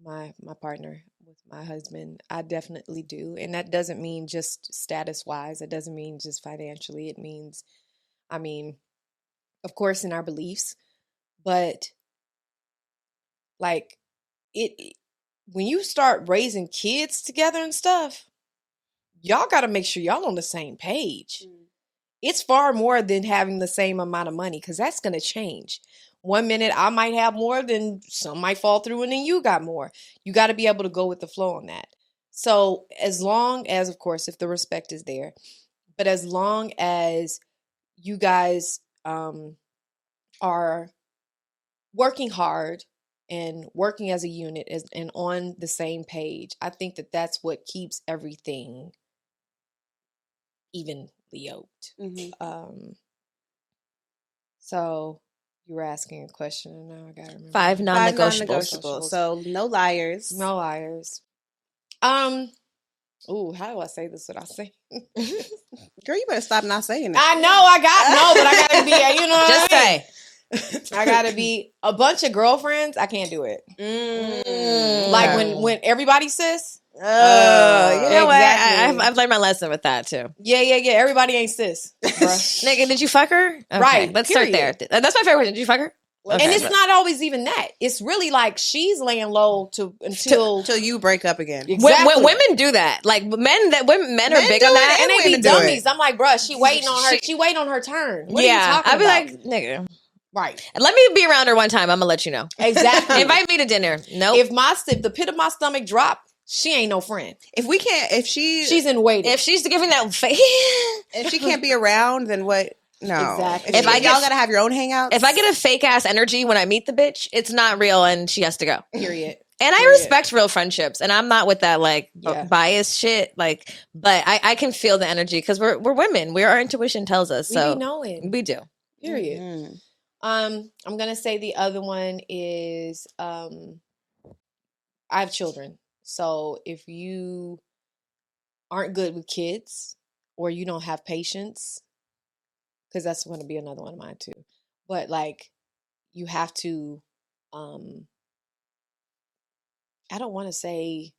my partner, with my husband. I definitely do. And that doesn't mean just status wise. It doesn't mean just financially. It means, of course, in our beliefs, but like when you start raising kids together and stuff, y'all got to make sure y'all on the same page. It's far more than having the same amount of money, because that's going to change. One minute I might have more, then some might fall through, and then you got more. You got to be able to go with the flow on that. So as long as, of course, if the respect is there, but as long as you guys are working hard and working as a unit and on the same page, I think that that's what keeps everything evenly yoked. So you were asking a question, and now I gotta remember. 5 non-negotiables. 5 non-negotiables. So no liars. No liars. Ooh, how do I say this without saying? Girl, you better stop not saying it. I know, but I gotta be, you know. Just say. I gotta be a bunch of girlfriends. I can't do it. Like when everybody's sis. You know exactly. what? I've learned my lesson with that too. Yeah. Everybody ain't sis, bruh. Nigga, did you fuck her? Okay, Right. Let's start there. That's my favorite question. Did you fuck her? Okay, And it's not always even that. It's really like she's laying low until you break up again. Exactly. When women do that, like men are big on that, and they be women do dummies. it. I'm like, bruh, she waiting on her. She waiting on her turn. What are you talking I'd be about? like, nigga. Right. Let me be around her one time. I'm gonna let you know. Exactly. Invite me to dinner. Nope. If the pit of my stomach drop, she ain't no friend. She's in waiting. If she's giving that face, if she can't be around, then what? No. Exactly. If y'all gotta have your own hangouts. if I get a fake ass energy when I meet the bitch, it's not real, and she has to go. Period. And I respect real friendships, and I'm not with that biased shit. Like, but I can feel the energy because we're women. Our intuition tells us. So we know it. We do. Period. Mm-hmm. I'm gonna say the other one is I have children. So if you aren't good with kids or you don't have patience, because that's going to be another one of mine too. But like, you have to, I don't want to say,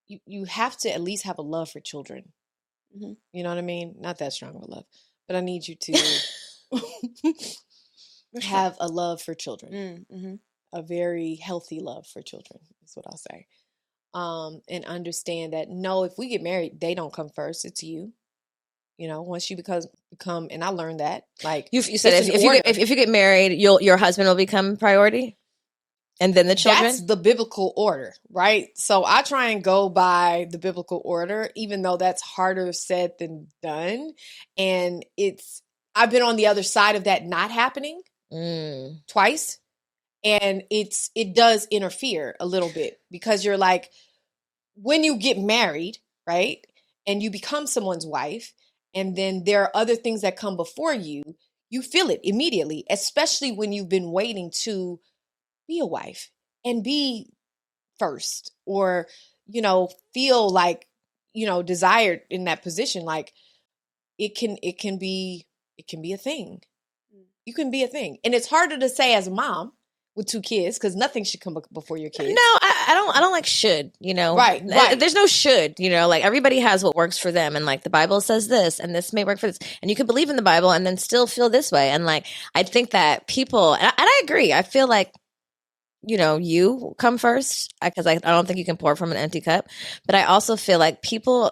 you have to at least have a love for children. Mm-hmm. You know what I mean? Not that strong of a love, but I need you to have a love for children. Mm-hmm. A very healthy love for children is what I'll say. And understand that, no, if we get married, they don't come first. It's you. You know, once you become, and I learned that. Like you said, if you get married, your husband will become priority, and then the children. That's the biblical order, right? So I try and go by the biblical order, even though that's harder said than done. And I've been on the other side of that not happening twice, and it does interfere a little bit, because you're like, when you get married, right, and you become someone's wife. And then there are other things that come before you. You feel it immediately, especially when you've been waiting to be a wife and be first, or, you know, feel like, you know, desired in that position. Like it can be a thing. You can be a thing. And it's harder to say as a mom with 2 kids, because nothing should come before your kids. No, I don't like should, you know. Right. There's no should, you know, like everybody has what works for them, and like the Bible says this, and this may work for this, and you could believe in the Bible and then still feel this way. And like I think that people, and I agree. I feel like, you know, you come first, because I don't think you can pour from an empty cup. But I also feel like people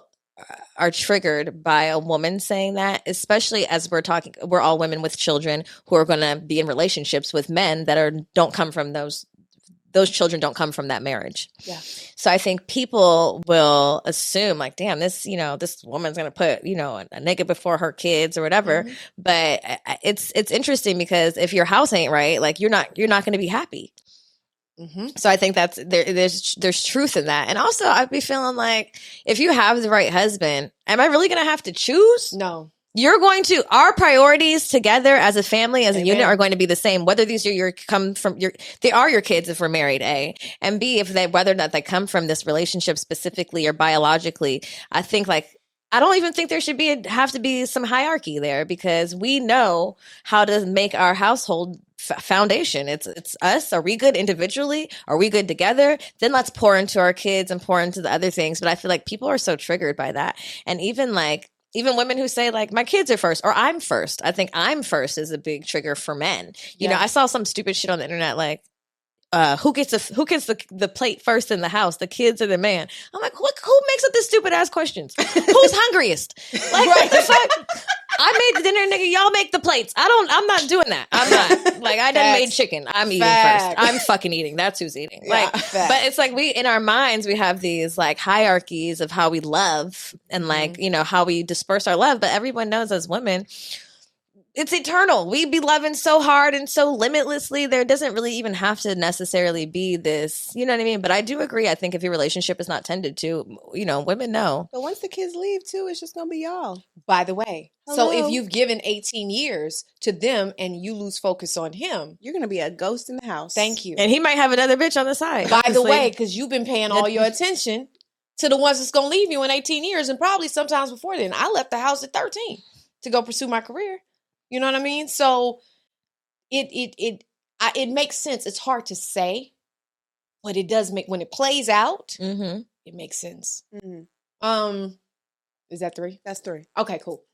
are triggered by a woman saying that, especially as we're all women with children who are going to be in relationships with men that don't come from those children, don't come from that marriage. Yeah. So I think people will assume like, damn, this woman's going to put, you know, a nigga before her kids or whatever. Mm-hmm. But it's interesting, because if your house ain't right, like you're not going to be happy. Mm-hmm. So I think there's truth in that. And also I'd be feeling like, if you have the right husband, am I really going to have to choose? No. Our priorities together as a family, as a unit, are going to be the same, whether these are they are your kids if we're married, A, and B, whether or not they come from this relationship specifically or biologically. I think like, I don't even think there should have to be some hierarchy there, because we know how to make our household foundation. It's us. Are we good individually? Are we good together? Then let's pour into our kids and pour into the other things. But I feel like people are so triggered by that. And even women who say like, my kids are first, or I'm first. I think I'm first is a big trigger for men. You know, I saw some stupid shit on the internet like, who gets the plate first in the house, the kids or the man? I'm like, who makes up this stupid ass questions? Who's hungriest? Like, what the fuck? I made the dinner, nigga. Y'all make the plates. I'm not doing that. I'm not. Like, I done made chicken. I'm eating first. I'm fucking eating. That's who's eating. Like, but it's like in our minds, we have these like hierarchies of how we love and like, you know, how we disperse our love. But everyone knows as women, it's eternal. We be loving so hard and so limitlessly. There doesn't really even have to necessarily be this, you know what I mean? But I do agree. I think if your relationship is not tended to, you know, women know. But once the kids leave too, it's just going to be y'all. By the way. Hello? So if you've given 18 years to them and you lose focus on him, you're going to be a ghost in the house. Thank you. And he might have another bitch on the side. By the way, because you've been paying all your attention to the ones that's going to leave you in 18 years and probably sometimes before then. I left the house at 13 to go pursue my career. You know what I mean? So it makes sense. It's hard to say, but it does make, when it plays out, it makes sense. Mm-hmm. Is that 3? That's 3. Okay, cool.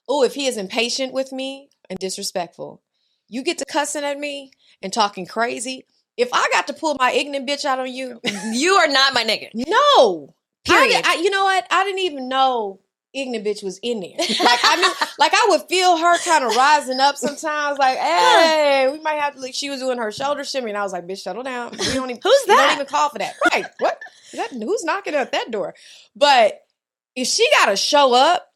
Oh, if he is impatient with me and disrespectful, you get to cussing at me and talking crazy. If I got to pull my ignorant bitch out on you, you are not my nigga. No. Period. You know what? I didn't even know ignorant bitch was in there. Like I knew, like I would feel her kind of rising up sometimes. Like, hey, we might have to. Like, she was doing her shoulder shimmy, and I was like, "Bitch, settle down. We don't even. Who's that? Don't even call for that. Right? What? Who's knocking at that door?" But if she got to show up,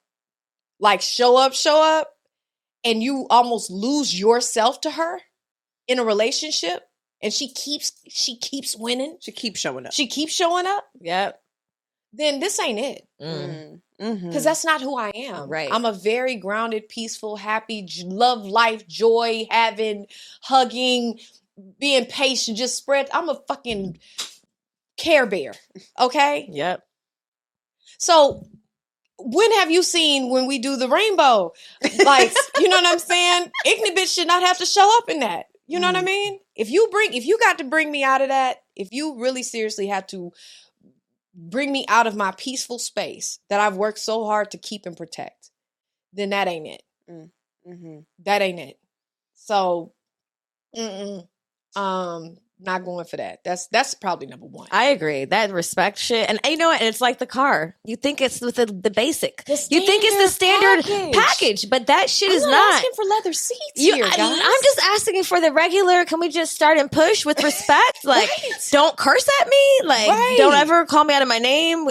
like show up, and you almost lose yourself to her in a relationship, and she keeps winning. She keeps showing up. She keeps showing up. Yep. Then this ain't it. Because that's not who I am. Right. I'm a very grounded, peaceful, happy, love life, joy, having, hugging, being patient, just spread. I'm a fucking Care Bear. Okay? Yep. So when have you seen when we do the rainbow? Like, you know what I'm saying? Ignorant bitch should not have to show up in that. You know what I mean? If you got to bring me out of that, if you really seriously have to bring me out of my peaceful space that I've worked so hard to keep and protect, then that ain't it. That ain't it. So, not going for that. That's probably number 1. I agree. That respect shit. And you know what? It's like the car. You think it's with the basic. You think it's the standard package, but that shit is not. I'm asking for leather seats here, guys. I'm just asking for the regular, can we just start and push with respect? Like, don't curse at me. Like, don't ever call me out of my name.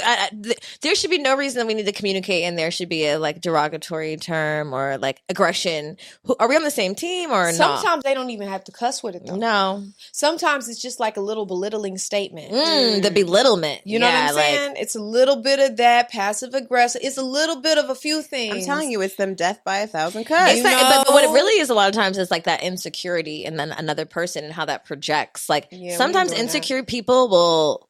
There should be no reason that we need to communicate, and there should be a like derogatory term or like aggression. Are we on the same team or not? Sometimes they don't even have to cuss with it, though. No. Sometimes it's just like a little belittling statement. The belittlement. You know what I'm saying? It's a little bit of that, passive aggressive. It's a little bit of a few things. I'm telling you, it's them death by 1,000 cuts. But what it really is a lot of times is like that insecurity and then another person and how that projects. Like sometimes insecure people will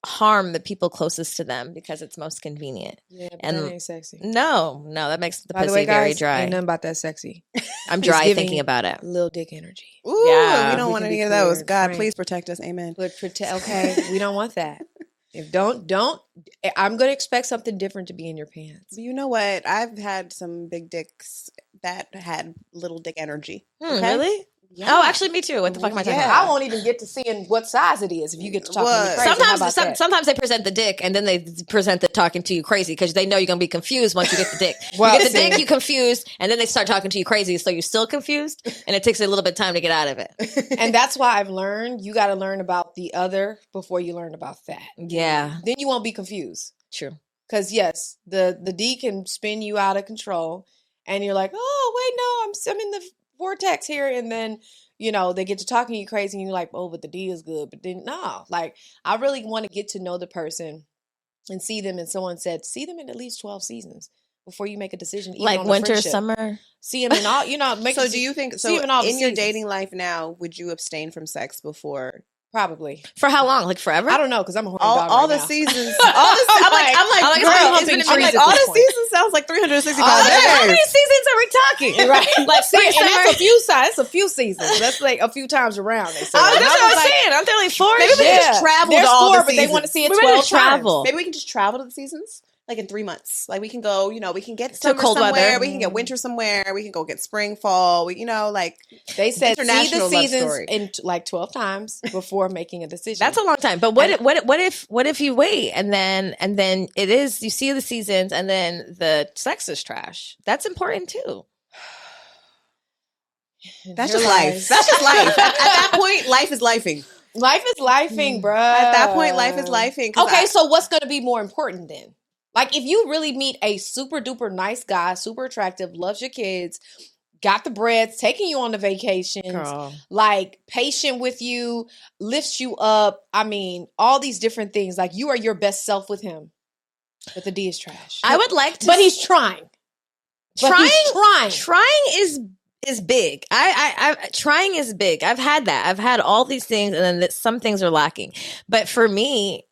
harm the people closest to them because it's most convenient. Yeah, but And that ain't sexy. No, that makes the By the pussy way, very guys, dry. ain't nothing about that sexy. I'm It's dry giving thinking about it. Little dick energy. Ooh, Yeah. we don't We want can be any of clear those. and God, frank. please protect us. Amen. But okay, we don't want that. If don't, I'm gonna expect something different to be in your pants. You know what? I've had some big dicks that had little dick energy. Really? Yeah. Oh, actually, me too. What the fuck am I talking Yeah. about? I won't even get to seeing what size it is if you get to talking to me What? crazy. How about that? Sometimes they present the dick and then they present the talking to you crazy because they know you're gonna be confused once you get the dick. Well, you get the see. dick, you confused, and then they start talking to you crazy, so you're still confused, and it takes a little bit of time to get out of it. And that's why I've learned you got to learn about the other before you learn about that. Yeah, Then you won't be confused. true. Because yes, the D can spin you out of control, and you're like, oh wait, no, I'm in the vortex here, and then they get to talking to you crazy, and you're like, oh, but the D is good, but then no, like I really want to get to know the person and see them. And someone said, see them in at least 12 seasons before you make a decision, even Like on a winter, friendship. summer. See them in all, make. So do you think see them in all the in your seasons. dating life now, would you abstain from sex before Probably. For how long? Like forever? I don't know because I'm a horny all dog all right the now. seasons? I'm like, girl, girl, it's been I'm I'm like, like, all all the the seasons sounds like 365 All the- days. How many seasons are we talking? Right, like see, and summer. that's a few sides. That's a few seasons. That's like a few times around. They say. Oh, And that's I what was I'm like, saying. Aren't there like four? Maybe we can just travel There's to all the four, but they want to seasons. see it We better 12 travel. times. Maybe we can just travel to the seasons, like in 3 months. Like we can go, we can get To summer cold somewhere. weather. We can get winter somewhere. We can go get spring, fall. Like They said see international the love seasons story. in like 12 times before making a decision. That's a long time. But what if you wait and then it is you see the seasons and then the sex is trash? That's important too. That's Here just lies. life. That's just life. At that point, life is lifing. Life is lifing, bruh. At that point, life is lifing. 'Cause Okay, so what's going to be more important then? Like, if you really meet a super duper nice guy, super attractive, loves your kids, got the breads, taking you on the vacations, Girl. like patient with you, lifts you up. I mean, all these different things. Like, you are your best self with him. But the D is trash. I would like to But he's trying. Trying is big. I trying is big. I've had that. I've had all these things, and then some things are lacking. But for me,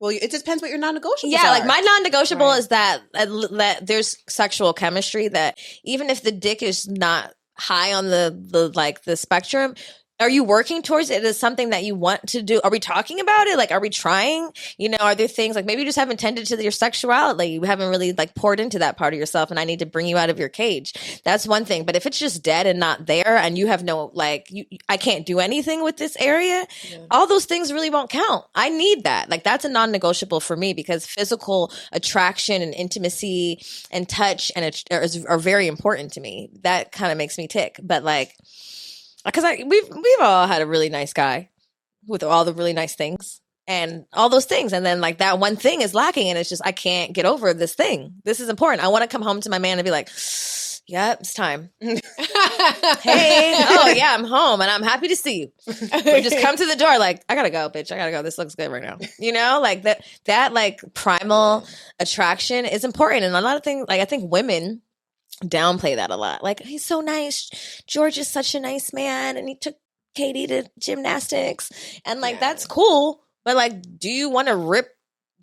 well, it depends what your non-negotiables yeah, are. like my non-negotiable Right. is that there's sexual chemistry. That even if the dick is not high on the spectrum. Are you working towards it as something that you want to do? Are we talking about it? Like, are we trying? Are there things like maybe you just haven't tended to your sexuality? You haven't really like poured into that part of yourself, and I need to bring you out of your cage. That's one thing. But if it's just dead and not there, and you have no I can't do anything with this area. Yeah. All those things really won't count. I need that. Like that's a non-negotiable for me because physical attraction and intimacy and touch are very important to me. That kind of makes me tick. But like. Because we've all had a really nice guy with all the really nice things and all those things, and then like that one thing is lacking, and it's just I can't get over this thing. This is important. I want to come home to my man and be like, "Yeah, it's time. Hey, oh yeah, I'm home, and I'm happy to see you. Just come to the door. Like I gotta go, bitch. I gotta go. This looks good right now. Like that like primal attraction is important, and a lot of things. Like I think women downplay that a lot. Like he's so nice. George is such a nice man, and he took Katie to gymnastics, and like that's cool. But like, do you want to rip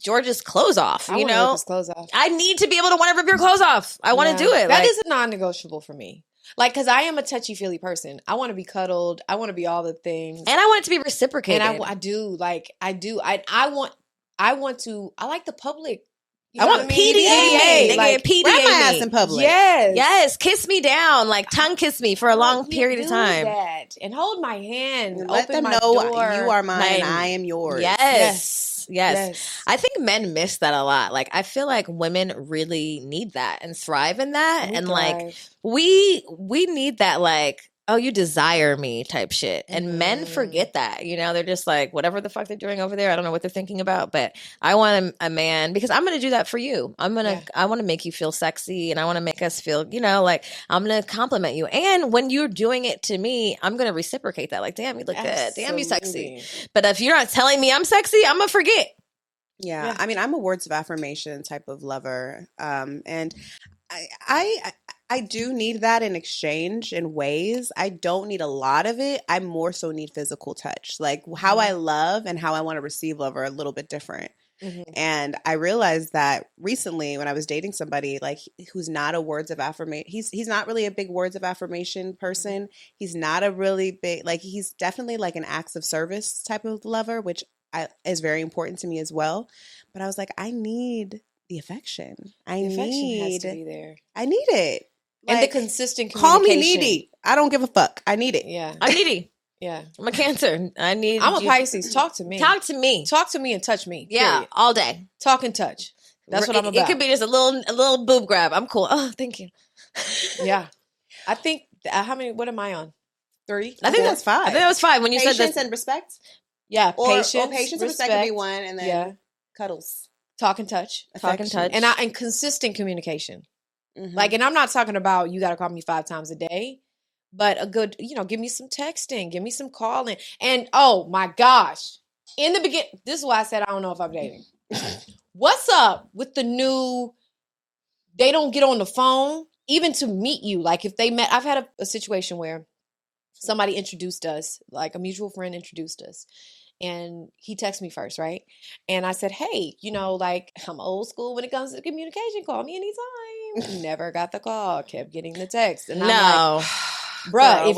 George's clothes off? I wanna rip his clothes off. I need to be able to want to rip your clothes off. I want to do it. That is a non-negotiable for me. Like, because I am a touchy-feely person. I want to be cuddled. I want to be all the things, and I want it to be reciprocated. And I do. I like the public. You I know want what I mean? PDA. Like, PDA grab my ass me. in public. yes, Kiss me down, like tongue kiss me for a long period of time. That. And hold my hand. Let open them my know door. you are mine and I am yours. Yes. I think men miss that a lot. Like I feel like women really need that and thrive in that. We and thrive. like we need that like, oh, you desire me type shit. And men forget that. They're just like, whatever the fuck they're doing over there. I don't know what they're thinking about, but I want a man because I'm gonna do that for you. I want to make you feel sexy and I want to make us feel, like I'm gonna compliment you. And when you're doing it to me, I'm gonna reciprocate that. Like, damn, you look good. Damn, you sexy. But if you're not telling me I'm sexy, I'm gonna forget. I mean, I'm a words of affirmation type of lover. And I I do need that in exchange in ways. I don't need a lot of it. I more so need physical touch. Like how I love and how I want to receive love are a little bit different. And I realized that recently when I was dating somebody like who's not a words of affirmation, he's not really a big words of affirmation person. He's not a really big, like he's definitely like an acts of service type of lover, which is very important to me as well. But I was like, I need the affection. Affection has to be there. I need it. Like, And the consistent call communication. me needy. I don't give a fuck. I need it. Yeah. I'm needy. Yeah. I'm a Cancer. I'm a Pisces. Talk to me. Talk to me. Talk to me and touch me. Yeah, Period. all day. Talk and touch. That's what I'm about. It could be just a little boob grab. I'm cool. Oh, thank you. Yeah. I think, how many, what am I on? 3? I think that's 5. I think that was 5 when you Patience said that. and respect. Yeah. Or Patience. patience and respect could be one, and then Yeah. cuddles. Talk and touch. Talk and touch. And consistent communication. Like, and I'm not talking about you got to call me 5 times a day, but a good, give me some texting, give me some calling. And oh my gosh, in the beginning, this is why I said I don't know if I'm dating. What's up with the new, they don't get on the phone, even to meet you. Like if they met, I've had a situation where somebody introduced us, like a mutual friend introduced us. And he texted me first, right? And I said, hey, like I'm old school when it comes to communication. Call me anytime. Never got the call. Kept getting the text. And I'm like, bruh,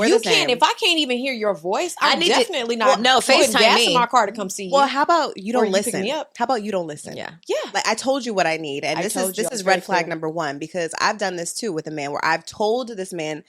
if I can't even hear your voice, I'm definitely not. No, FaceTime gas me in my car to come see you. Well, how about you don't you pick listen? me up? How about you don't listen? Yeah. Yeah. Like I told you what I need, and this is red flag number 1 because I've done this too with a man where I've told this man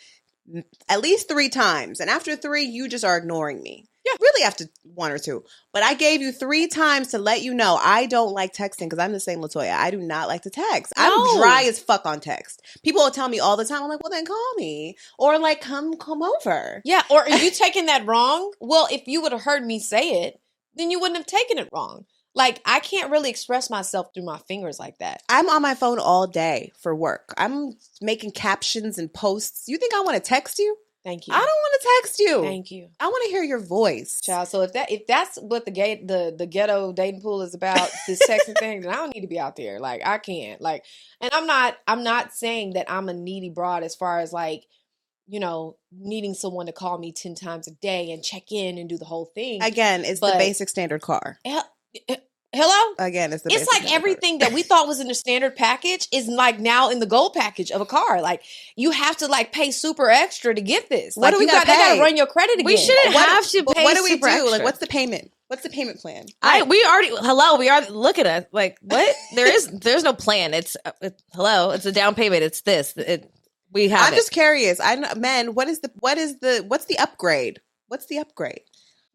at least 3 times, and after 3, you just are ignoring me. Yeah, really after 1 or 2. But I gave you 3 times to let you know I don't like texting because I'm the same Latoya. I do not like to text. No. I'm dry as fuck on text. People will tell me all the time. I'm like, well, then call me or like come over. Yeah. Or are you taking that wrong? Well, if you would have heard me say it, then you wouldn't have taken it wrong. Like I can't really express myself through my fingers like that. I'm on my phone all day for work. I'm making captions and posts. You think I want to text you? Thank you. I don't want to text you. Thank you. I want to hear your voice. Child, so if that's what the ghetto dating pool is about, this texting thing, then I don't need to be out there. Like I can't. Like, and I'm not saying that I'm a needy broad as far as like, needing someone to call me 10 times a day and check in and do the whole thing. Again, it's the basic standard car. Hello? Again, it's like everything that we thought was in the standard package is like now in the gold package of a car. Like you have to like pay super extra to get this. What like do we got? They got to run your credit again. We shouldn't have to pay. What do we super do? extra. Like, what's the payment? What's the payment plan? We already look at us like what? There's no plan. It's a down payment. It's this. We have. I'm just curious. What's the upgrade? What's the upgrade?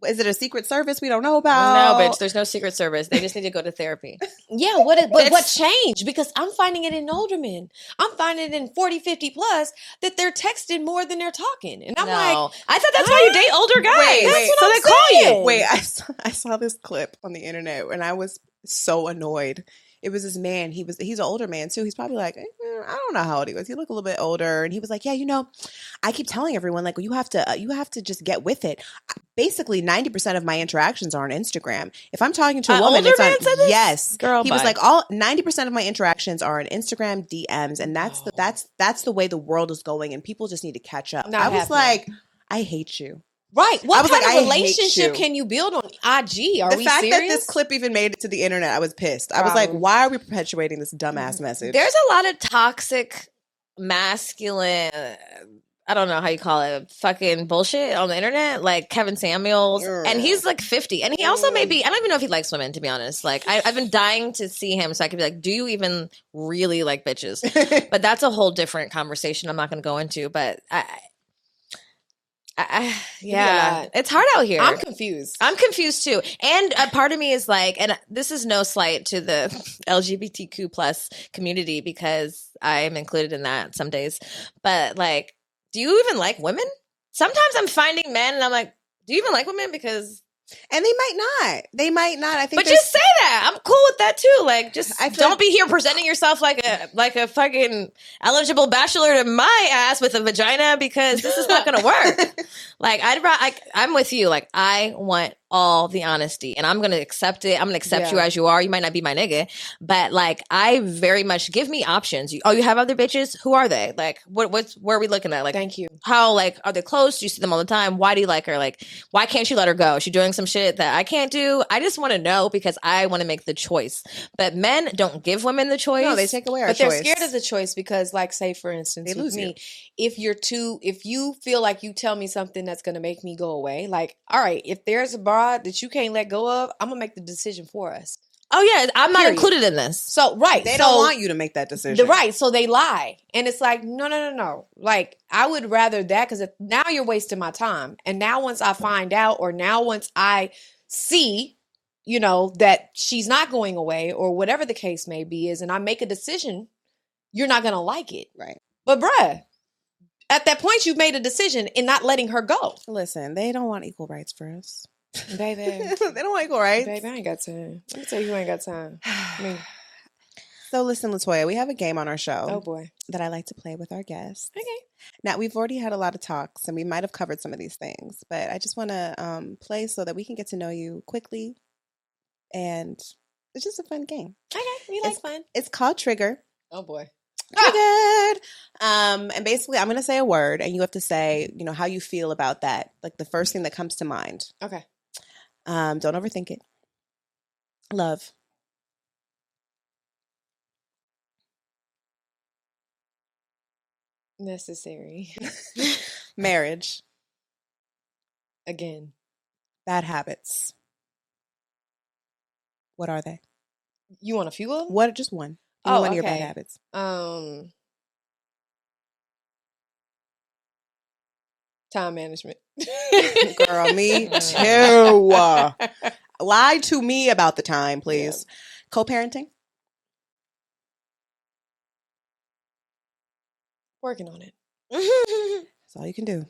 Is it a secret service we don't know about? No, bitch. There's no secret service. They just need to go to therapy. Yeah, what changed? Because I'm finding it in older men. I'm finding it in 40, 50 plus that they're texting more than they're talking. And I'm like, I thought that's why you date older guys. Wait, so they call you. Wait, I saw this clip on the internet and I was so annoyed. It was this man. He's an older man too. He's probably like, I don't know how old he was. He looked a little bit older, and he was like, yeah, I keep telling everyone like, you have to just get with it. Basically, 90% of my interactions are on Instagram. If I'm talking to a woman, older it's on man said this? yes. Girl, he was like, 90% of my interactions are on Instagram DMs, and that's the way the world is going, and people just need to catch up. I was like, I hate you. Right. What kind of I relationship can you build on IG? Are we serious? The fact that this clip even made it to the internet, I was pissed. I was like, why are we perpetuating this dumbass message? There's a lot of toxic, masculine, I don't know how you call it, fucking bullshit on the internet. Like Kevin Samuels. And he's like 50. And he also I don't even know if he likes women, to be honest. Like I've been dying to see him so I could be like, do you even really like bitches? But that's a whole different conversation I'm not going to go into. But yeah, it's hard out here. I'm confused too. And a part of me is like, and this is no slight to the LGBTQ plus community because I'm included in that some days. But like, do you even like women? Sometimes I'm finding men and I'm like, do you even like women? Because and they might not. I think, but just say that. I'm cool with that too. Like, just don't be here presenting yourself like a fucking eligible bachelor to my ass with a vagina because this is not going to work. Like, I'm with you. Like, I want all the honesty, and I'm gonna accept it. I'm gonna accept you Yeah. as you are. You might not be my nigga, but like I very much give me options. You have other bitches? Who are they? Like where are we looking at? Like, Thank you. how, like, are they close? Do you see them all the time? Why do you like her? Like, why can't you let her go? Is she doing some shit that I can't do? I just want to know because I want to make the choice. But men don't give women the choice. No, they take away our But choice. they're scared of the choice because, like, say for instance, They with lose me, if you feel like you tell me something that's gonna make me go away, like, all right, if there's a broad that you can't let go of, I'm gonna make the decision for us. Oh yeah, I'm not Period. included in this. So right, They don't want you to make that decision. Right, so they lie, and it's like no. Like, I would rather that, because now you're wasting my time, and now once I find out, or now once I see, that she's not going away, or whatever the case may be is, and I make a decision, you're not gonna like it, Right. But bruh, at that point, you've made a decision in not letting her go. Listen, they don't want equal rights for us. Baby. They don't want equal rights. Baby, I ain't got time. Let me tell you who ain't got time. Me. So listen, Latoya, we have a game on our show. Oh boy. That I like to play with our guests. Okay. Now, we've already had a lot of talks, and we might have covered some of these things, but I just want to play so that we can get to know you quickly, and it's just a fun game. Okay, we like fun. It's called Trigger. Oh boy. Triggered. And basically, I'm going to say a word, and you have to say, how you feel about that, like the first thing that comes to mind. Okay. Don't overthink it. Love. Necessary. Marriage. Again. Bad habits. What are they? You want a few of them? What? Just one. Give me one of your bad habits. Time management. Girl, me too. Lie to me about the time, please. Yeah. Co-parenting. Working on it. That's all you can do.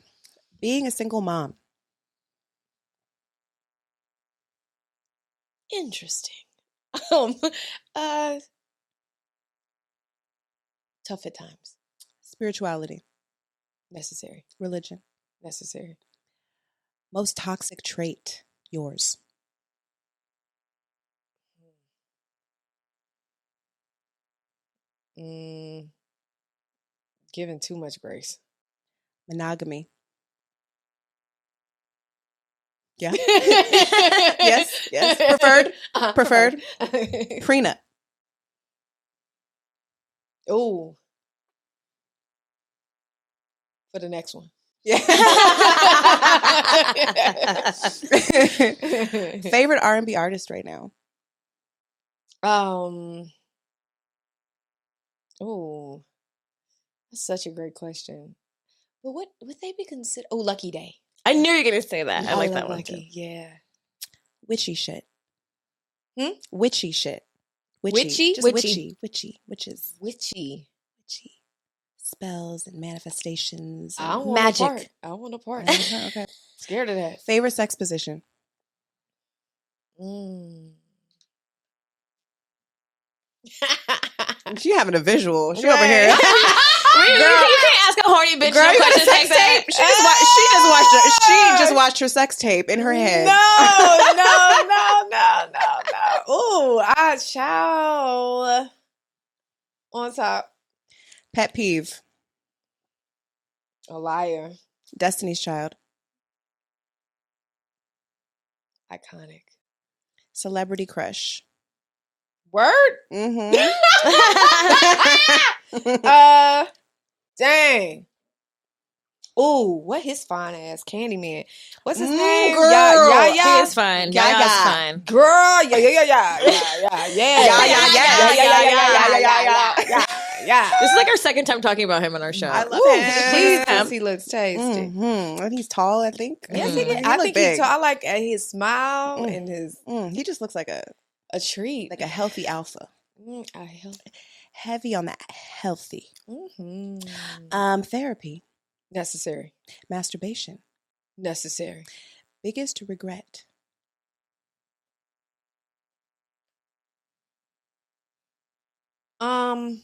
Being a single mom. Interesting. Tough at times. Spirituality. Necessary. Religion. Necessary. Most toxic trait. Yours. Giving too much grace. Monogamy. Yeah. yes. Preferred. Prenup. Oh. For the next one. Yeah. Favorite R&B artist right now? Oh, that's such a great question. But what would they be considered? Oh, Lucky Day. I knew you were gonna say that. I like that one Lucky. too. Yeah. Witchy shit. Witchy? Just witchy. Witches. Witchy. Spells and manifestations. And I don't magic. want a part. Okay. Scared of that. Favorite sex position? She having a visual. She over here. Girl, you can't ask a horny bitch no questions like that. She just watched her sex tape in her head. No. Ooh, I shall. On top. Pet peeve. A liar. Destiny's Child. Iconic. Celebrity crush. Word? Mm-hmm. Dang. Ooh, what his fine ass Candyman? What's his name? Girl, Yeah. He is fine. Yeah. Yaya's fine. Girl, yeah. This is like our second time talking about him on our show. I love him. Jesus, he looks tasty. Mm-hmm. And he's tall, I think. Yes, He I look think big. he's tall. I like his smile and his He just looks like a treat, like a healthy alpha. Heavy on that healthy. Therapy. Necessary. Masturbation. Necessary. Biggest regret. That's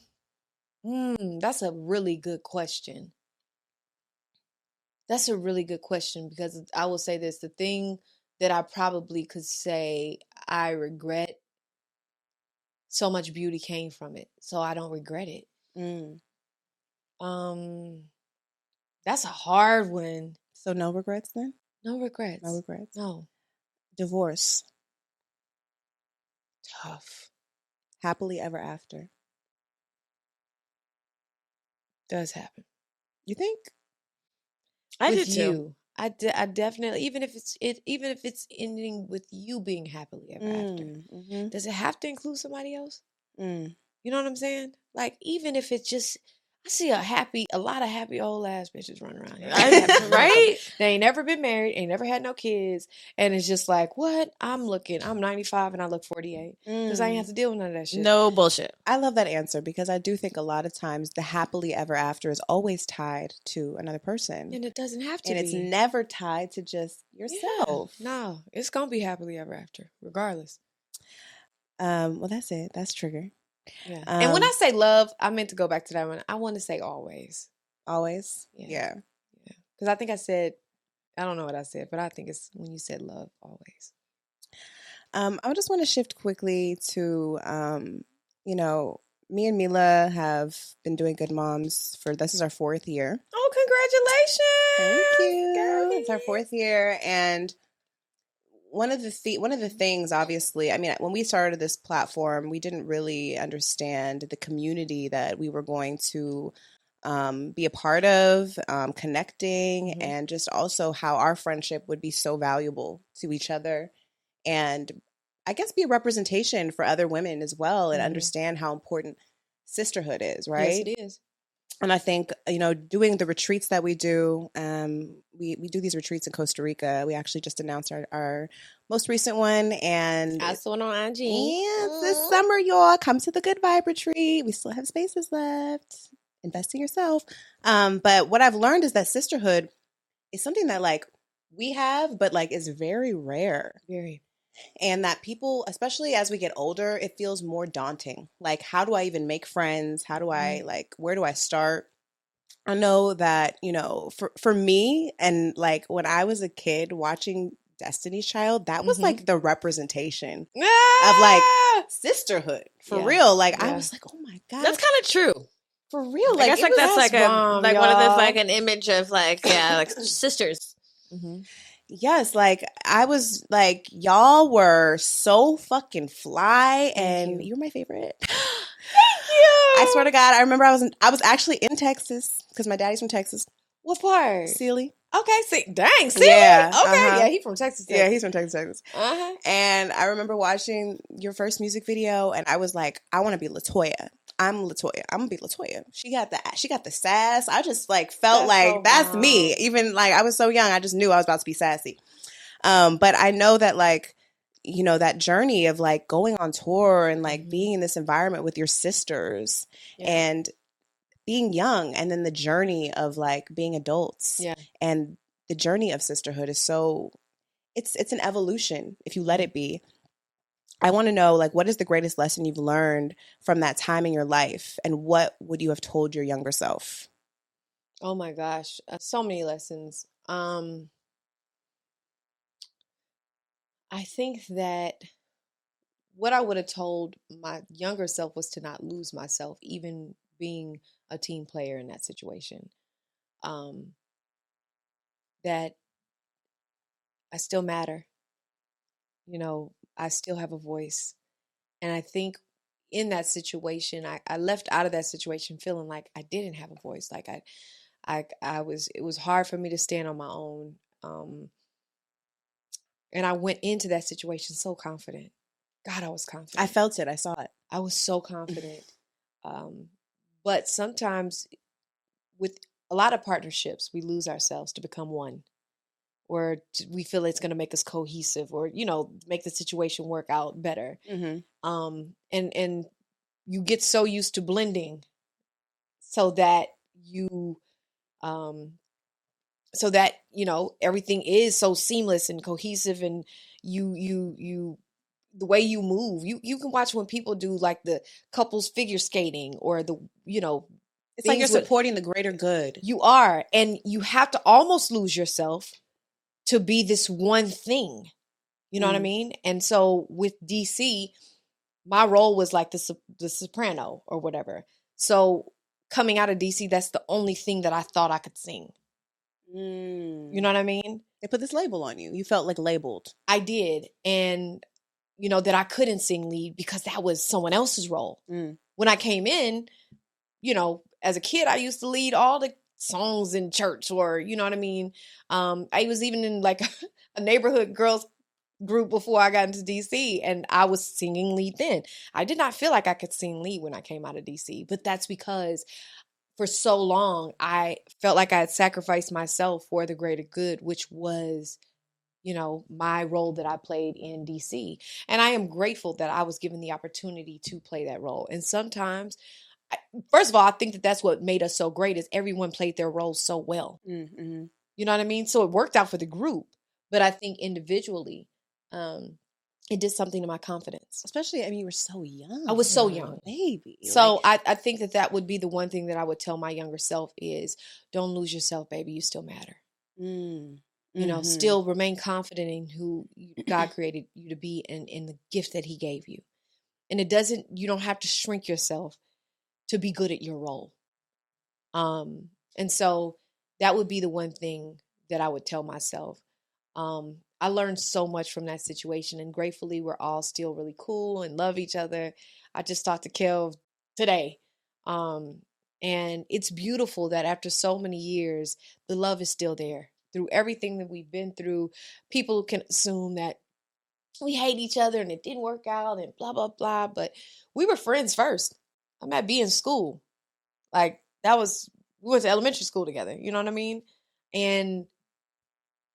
a really good question. That's a really good question, because I will say this: the thing that I probably could say I regret so much beauty came from it, so I don't regret it. That's a hard one. So no regrets then? No regrets. No regrets. No. Divorce. Tough. Happily ever after. Does happen. You think? I With do too. you. I definitely, even if it's ending with you being happily ever after. Does it have to include somebody else? You know what I'm saying? Like, even if it's just, I see a lot of happy old ass bitches running around here. Right? They ain't never been married, ain't never had no kids, and it's just like, what? I'm 95 and I look 48 because I ain't have to deal with none of that shit. No bullshit. I love that answer because I do think a lot of times the happily ever after is always tied to another person. And it doesn't have to and be. it's never tied to just yourself. Yeah, no, it's going to be happily ever after, regardless. Well, that's it. That's trigger. Yeah. And when I say love, I meant to go back to that one. I want to say always. Always? Yeah. Because I think I said, I don't know what I said, but I think it's when you said love, always. I just want to shift quickly to, me and Mila have been doing Good Moms this is our 4th year. Oh, congratulations! Thank you. Girl. It's our 4th year. And one of the things, obviously, I mean, when we started this platform, we didn't really understand the community that we were going to be a part of, connecting, and just also how our friendship would be so valuable to each other. And I guess be a representation for other women as well, and understand how important sisterhood is, right? Yes, it is. And I think, doing the retreats that we do, we do these retreats in Costa Rica. We actually just announced our most recent one. And I saw it on IG. Yes, this summer, y'all, come to the Good Vibe retreat. We still have spaces left. Invest in yourself. But what I've learned is that sisterhood is something that, like, we have, but, like, is very rare. Very. And that people, especially as we get older, it feels more daunting. Like, how do I even make friends? How do I, where do I start? I know that, for me, and like when I was a kid watching Destiny's Child, that was like the representation of like sisterhood for real. Like, I was like, oh my God. That's kind of true. For real. Like, I guess like that's like bomb, one of those, like y'all. an image of like, like sisters. Yes, like I was like, y'all were so fucking fly, and you're my favorite. Thank you. I swear to God, I remember I was actually in Texas because my daddy's from Texas. What part? Sealy. Okay, see, dang, see, Yeah, okay, yeah, he's from Texas. Yeah, he's from Texas. Uh-huh. And I remember watching your first music video, and I was like, I want to be Latoya. I'm Latoya. I'm gonna be Latoya. She got the sass. I just like felt that's me. Even like I was so young, I just knew I was about to be sassy. But I know that like, that journey of like going on tour and like being in this environment with your sisters and being young, and then the journey of like being adults and the journey of sisterhood is so it's an evolution if you let it be. I want to know, like, what is the greatest lesson you've learned from that time in your life, and what would you have told your younger self? Oh my gosh, so many lessons. I think that what I would have told my younger self was to not lose myself, even being a team player in that situation. That I still matter. I still have a voice. And I think in that situation, I left out of that situation feeling like I didn't have a voice. Like it was hard for me to stand on my own. And I went into that situation so confident. God, I was confident. I felt it. I saw it. I was so confident. But sometimes with a lot of partnerships, we lose ourselves to become one. Or we feel it's going to make us cohesive, or make the situation work out better. And you get so used to blending, so that everything is so seamless and cohesive, and you the way you move, you can watch when people do like the couples figure skating, or it's like you're supporting the greater good. You are, and you have to almost lose yourself to be this one thing. You know what I mean? And so with DC, my role was like the soprano or whatever. So coming out of DC, that's the only thing that I thought I could sing. You know what I mean? They put this label on you. You felt like labeled. I did. And, you know, that I couldn't sing lead because that was someone else's role. When I came in, you know, as a kid, I used to lead all the songs in church, or, you know what I mean? I was even in like a neighborhood girls group before I got into DC, and I was singing lead then. I did not feel like I could sing lead when I came out of DC, but that's because for so long, I felt like I had sacrificed myself for the greater good, which was, you know, my role that I played in DC. And I am grateful that I was given the opportunity to play that role. And sometimes, first of all, I think that that's what made us so great is everyone played their roles so well. You know what I mean? So it worked out for the group. But I think individually, it did something to my confidence. Especially, I mean, you were so young. I was so young. Baby. So I think that would be the one thing that I would tell my younger self is don't lose yourself, baby. You still matter. You know, still remain confident in who God created you to be and in the gift that he gave you. And you don't have to shrink yourself to be good at your role. And so that would be the one thing that I would tell myself. I learned so much from that situation, and gratefully we're all still really cool and love each other. I just talked to Kel today. And it's beautiful that after so many years, the love is still there. Through everything that we've been through, people can assume that we hate each other and it didn't work out and blah, blah, blah. But we were friends first. I met B in school. Like we went to elementary school together. You know what I mean? And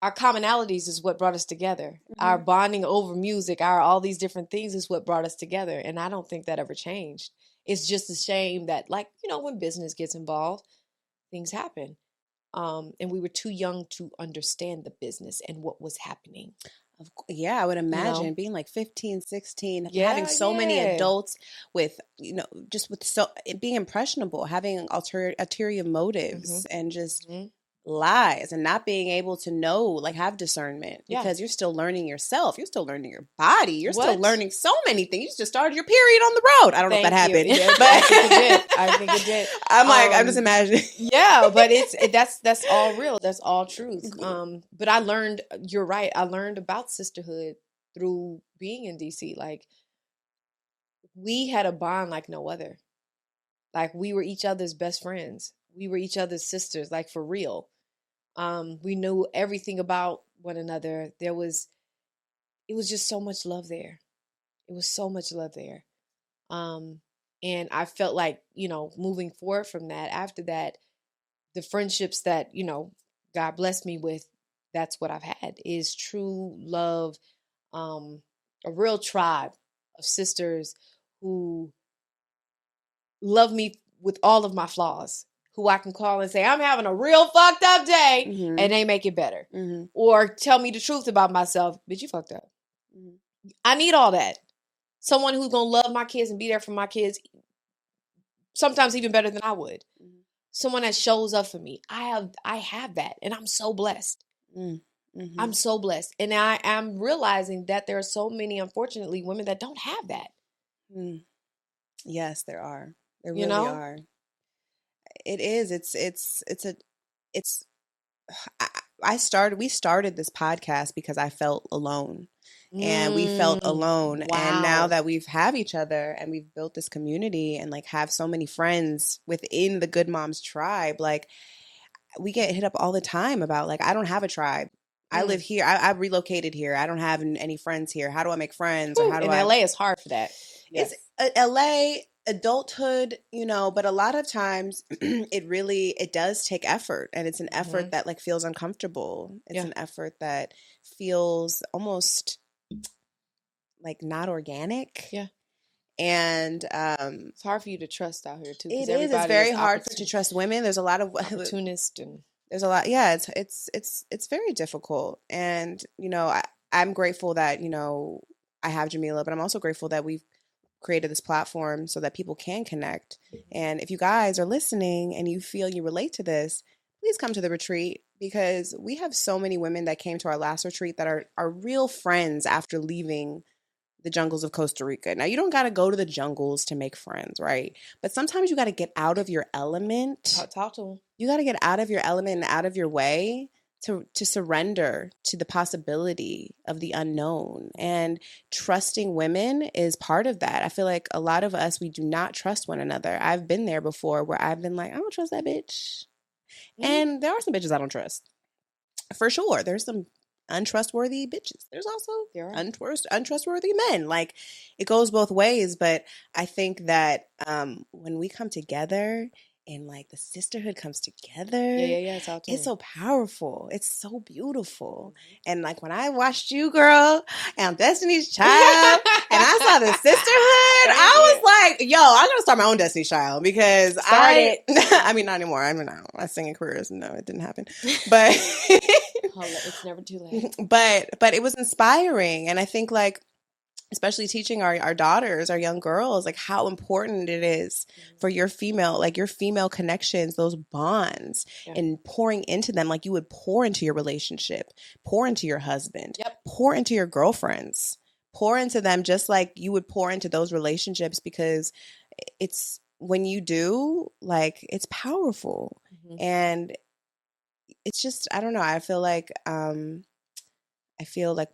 our commonalities is what brought us together. Our bonding over music, all these different things is what brought us together. And I don't think that ever changed. It's just a shame that, like, you know, when business gets involved, things happen. And we were too young to understand the business and what was happening. Yeah, I would imagine being like 15, 16, having so many adults with, you know, just with being impressionable, having ulterior motives and just lies and not being able to know, like have discernment because you're still learning yourself. You're still learning your body. You're still learning so many things. You just started your period on the road. I don't know if that happened. But I think it did. I'm just imagining. Yeah, but that's all real. That's all truth. But I learned, you're right. I learned about sisterhood through being in DC. Like we had a bond like no other. Like we were each other's best friends. We were each other's sisters, like for real. We knew everything about one another. It was just so much love there. It was so much love there. And I felt like, you know, moving forward from that, after that, the friendships that, you know, God blessed me with, that's what I've had is true love, a real tribe of sisters who love me with all of my flaws, who I can call and say, I'm having a real fucked up day, and they make it better. Or tell me the truth about myself, bitch, you fucked up. I need all that. Someone who's going to love my kids and be there for my kids, sometimes even better than I would. Someone that shows up for me. I have that, and I'm so blessed. I'm so blessed. And I am realizing that there are so many, unfortunately, women that don't have that. Yes, there are. There really are. It is. We started this podcast because I felt alone. And we felt alone. Wow. And now that we've have each other and we've built this community and like have so many friends within the Good Moms tribe, like we get hit up all the time about like, I don't have a tribe. I live here. I relocated here. I don't have any friends here. How do I make friends? Or how do LA is hard for that. Yes. It's LA adulthood, you know, but a lot of times it does take effort, and it's an effort that like feels uncomfortable. It's an effort that feels almost like not organic. Yeah. And it's hard for you to trust out here too. It is. It's very hard to trust women. There's a lot of opportunists and there's a lot. Yeah, it's very difficult. And you know, I'm grateful that, you know, I have Jamila, but I'm also grateful that we've created this platform so that people can connect. And if you guys are listening and you feel you relate to this, please come to the retreat, because we have so many women that came to our last retreat that are real friends after leaving the jungles of Costa Rica. Now, you don't got to go to the jungles to make friends, right? But sometimes you got to get out of your element. Talk to them. You got to get out of your element and out of your way to surrender to the possibility of the unknown. And trusting women is part of that. I feel like a lot of us, we do not trust one another. I've been there before where I've been like, I don't trust that bitch. And there are some bitches I don't trust. For sure. There's some untrustworthy bitches. There's also untrustworthy men. Like, it goes both ways. But I think that when we come together and like the sisterhood comes together, it's so powerful. It's so beautiful. And like when I watched you, girl, and Destiny's Child, and I saw the sisterhood, I was like, yo, I'm gonna start my own Destiny's Child, because I mean, not anymore. I mean, my singing career is, no, it didn't happen. But it's never too late. But it was inspiring, and I think like, especially teaching our daughters, our young girls, like how important it is for your female connections, those bonds, and pouring into them like you would pour into your relationship, pour into your husband, pour into your girlfriends, pour into them just like you would pour into those relationships, because it's when you do, like, it's powerful. And it's just, I don't know, I feel like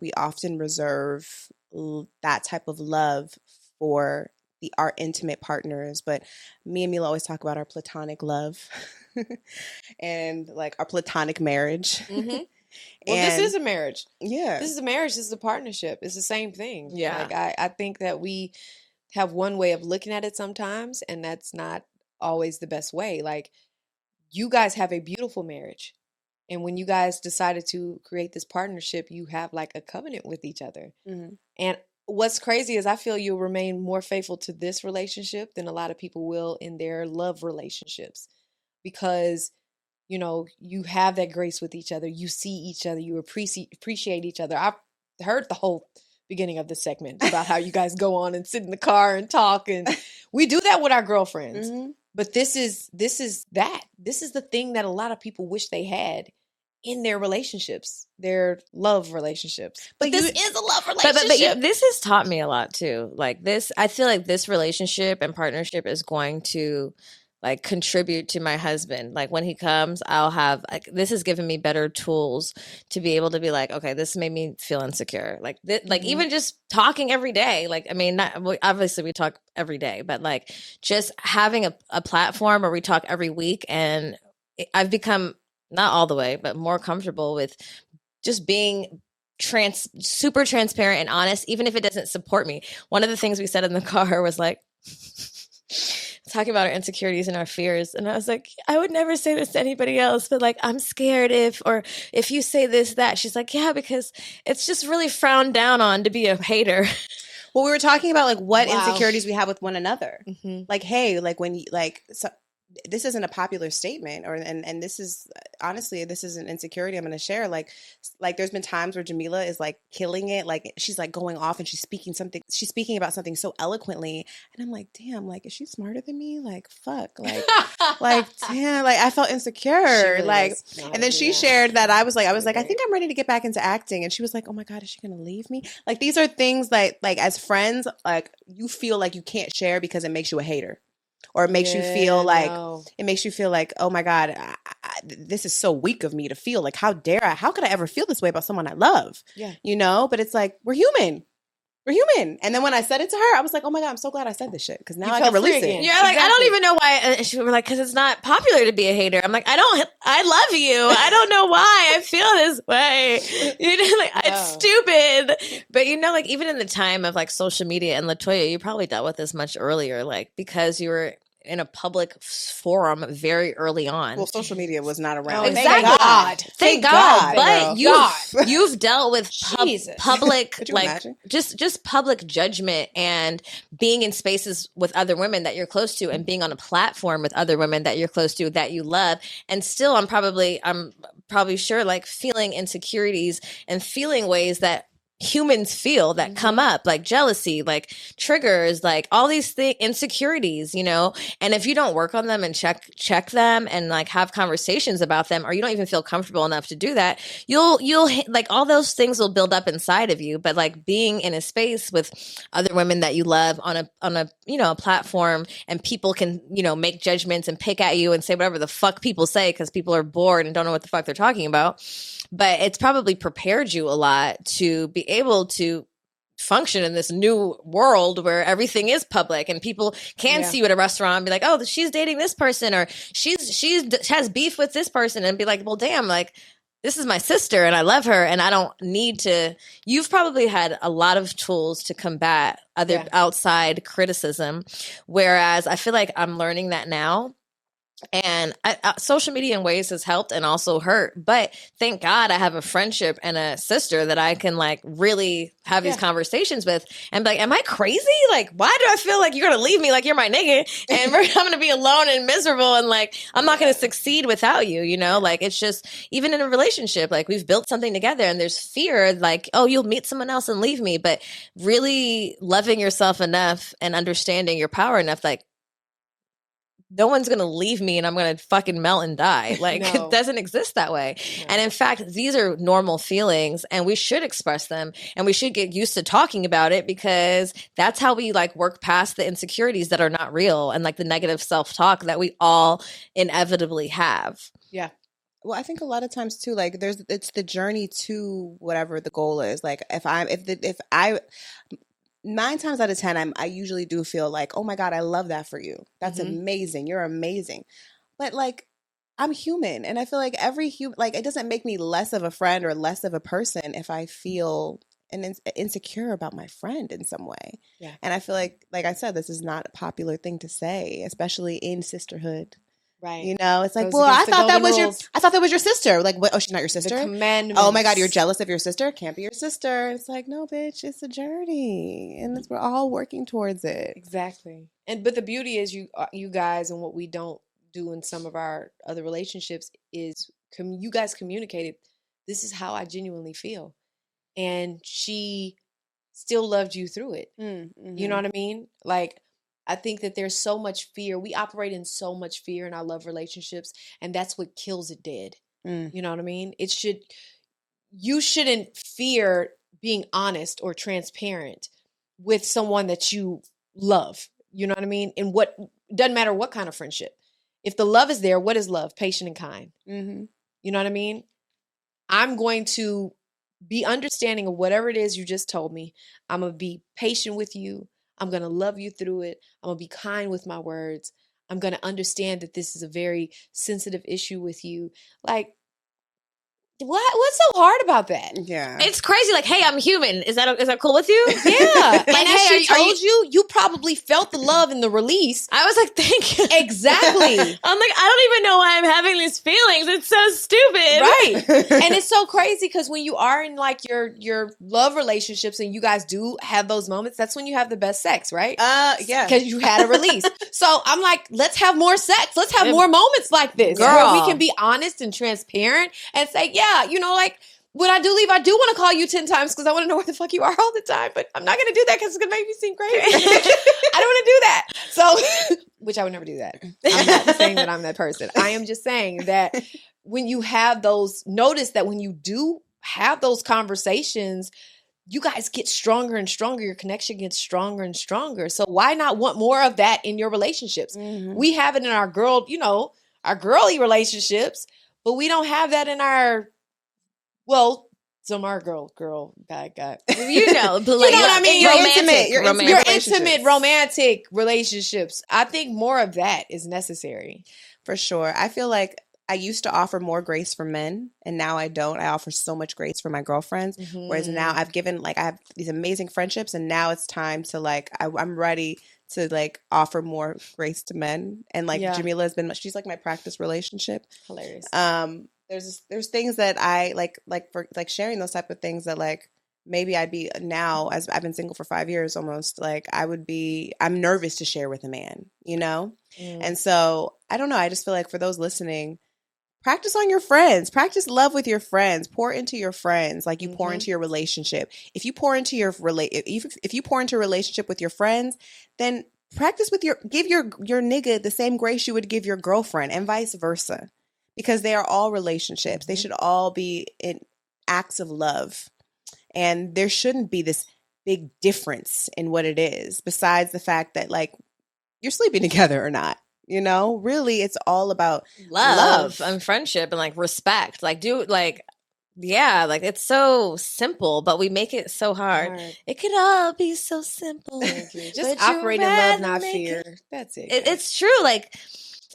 we often reserve that type of love for our intimate partners, but me and Mila always talk about our platonic love and like our platonic marriage. Well, this is a marriage. Yeah, this is a marriage. This is a partnership. It's the same thing. Yeah, like I think that we have one way of looking at it sometimes, and that's not always the best way. Like, you guys have a beautiful marriage. And when you guys decided to create this partnership, you have like a covenant with each other. And what's crazy is I feel you'll remain more faithful to this relationship than a lot of people will in their love relationships, because, you know, you have that grace with each other. You see each other. You appreciate each other. I've heard the whole beginning of the segment about how you guys go on and sit in the car and talk. And we do that with our girlfriends. But this is the thing that a lot of people wish they had in their relationships, their love relationships. But this is a love relationship. But this has taught me a lot too. Like this, I feel like this relationship and partnership is going to like contribute to my husband. Like when he comes, I'll have like, this has given me better tools to be able to be like, okay, this made me feel insecure. Like like even just talking every day. Like, I mean, obviously we talk every day, but like just having a platform where we talk every week, and I've become not all the way, but more comfortable with just being super transparent and honest, even if it doesn't support me. One of the things we said in the car was like, talking about our insecurities and our fears. And I was like, I would never say this to anybody else, but like, I'm scared if you say this, that. She's like, yeah, because it's just really frowned down on to be a hater. Well, we were talking about like what insecurities we have with one another. Like, hey, like when you like, so, this isn't a popular statement, and this is honestly, this is an insecurity I'm going to share. Like there's been times where Jamila is like killing it. Like she's like going off and she's speaking about something so eloquently. And I'm like, damn, like, is she smarter than me? Like, fuck, like damn, like I felt insecure. Like, and then she shared that I was like, I think I'm ready to get back into acting. And she was like, oh my God, is she going to leave me? Like, these are things like as friends, like you feel like you can't share because it makes you a hater. Or it makes you feel like, oh my God, this is so weak of me to feel like, how could I ever feel this way about someone I love? Yeah. You know, but it's like, we're human. And then when I said it to her, I was like, oh my God, I'm so glad I said this shit. Because now I can release it. Yeah, like, I don't even know why. And she was like, because it's not popular to be a hater. I'm like, I love you. I don't know why I feel this way. You know, like, it's stupid. But you know, like even in the time of like social media, and Latoya, you probably dealt with this much earlier, like because you were in a public forum very early on. Well, social media was not around. Oh, exactly. Thank God. But you've dealt with public, like just public judgment and being in spaces with other women that you're close to, and being on a platform with other women that you're close to, that you love. And still, I'm probably sure like feeling insecurities and feeling ways that humans feel that come up, like jealousy, like triggers, like all these insecurities, you know. And if you don't work on them and check them and like have conversations about them, or you don't even feel comfortable enough to do that, you'll like all those things will build up inside of you. But like being in a space with other women that you love on a you know, a platform, and people can, you know, make judgments and pick at you and say whatever the fuck people say because people are bored and don't know what the fuck they're talking about. But it's probably prepared you a lot to be able to function in this new world where everything is public and people can see you at a restaurant and be like, oh, she's dating this person, or she has beef with this person, and be like, well, damn, like this is my sister and I love her and I don't need to. You've probably had a lot of tools to combat other outside criticism, whereas I feel like I'm learning that now. And social media in ways has helped and also hurt. But thank God I have a friendship and a sister that I can like really have these conversations with and be like, am I crazy? Like, why do I feel like you're going to leave me like you're my nigga and I'm going to be alone and miserable and like, I'm not going to succeed without you, you know? Like, it's just, even in a relationship, like we've built something together and there's fear like, oh, you'll meet someone else and leave me. But really loving yourself enough and understanding your power enough, like, no one's going to leave me and I'm going to fucking melt and die. Like, it doesn't exist that way. No. And in fact, these are normal feelings and we should express them and we should get used to talking about it, because that's how we like work past the insecurities that are not real and like the negative self-talk that we all inevitably have. Yeah. Well, I think a lot of times too, like it's the journey to whatever the goal is. Like if 9 times out of 10, I usually do feel like, oh my God, I love that for you. That's amazing. You're amazing. But like, I'm human. And I feel like every human, like it doesn't make me less of a friend or less of a person if I feel insecure about my friend in some way. Yeah. And I feel like I said, this is not a popular thing to say, especially in sisterhood. Right. You know, it's like, well, I thought that was your sister. Like, what? Oh, she's not your sister? The commandments. Oh my God, you're jealous of your sister? Can't be your sister. It's like, no, bitch, it's a journey. And we're all working towards it. Exactly. But the beauty is you guys, and what we don't do in some of our other relationships is you guys communicated, this is how I genuinely feel. And she still loved you through it. Mm-hmm. You know what I mean? Like, I think that there's so much fear. We operate in so much fear in our love relationships, and that's what kills it dead. You know what I mean? You shouldn't fear being honest or transparent with someone that you love. You know what I mean? And doesn't matter what kind of friendship. If the love is there, what is love? Patient and kind. Mm-hmm. You know what I mean? I'm going to be understanding of whatever it is you just told me. I'm going to be patient with you. I'm going to love you through it. I'm going to be kind with my words. I'm going to understand that this is a very sensitive issue with you. Like, what's so hard about that? Yeah. It's crazy. Like, hey, I'm human. Is that cool with you? Yeah. Like, and as she told you probably felt the love in the release. I was like, thank you. Exactly. I'm like, I don't even know why I'm having these feelings. It's so stupid. Right. And it's so crazy because when you are in like your love relationships and you guys do have those moments, that's when you have the best sex, right? Yeah. Because you had a release. So I'm like, let's have more sex. Let's have more moments like this. Girl. Where we can be honest and transparent and say, yeah, you know, like, when I do leave, I do want to call you 10 times because I want to know where the fuck you are all the time. But I'm not going to do that because it's going to make me seem crazy. I don't want to do that. So, which I would never do that. I'm not saying that I'm that person. I am just saying that when you have notice that when you do have those conversations, you guys get stronger and stronger. Your connection gets stronger and stronger. So why not want more of that in your relationships? Mm-hmm. We have it in our girly relationships, but we don't have that in our, some are girl, guy. You know, but like, you know what I mean? Your intimate romantic relationships. I think more of that is necessary. For sure. I feel like I used to offer more grace for men, and now I don't. I offer so much grace for my girlfriends. Mm-hmm. Whereas now I have these amazing friendships, and now it's time to like, I'm ready to like offer more grace to men. And like Jamila has been, she's like my practice relationship. Hilarious. There's things that I like for like sharing those type of things that like maybe I'd be now, as I've been single for 5 years almost, like I'm nervous to share with a man, you know? And so I don't know. I just feel like for those listening, practice on your friends. Practice love with your friends. Pour into your friends like you pour into your relationship. If you pour into if you pour into a relationship with your friends, then practice with give your nigga the same grace you would give your girlfriend, and vice versa, because they are all relationships. They should all be in acts of love, and there shouldn't be this big difference in what it is, besides the fact that like you're sleeping together or not. You know, really, it's all about love and friendship and like respect. Like, it's so simple, but we make it so hard. It could all be so simple. Just operate in love, not fear. That's it. It's true. Like,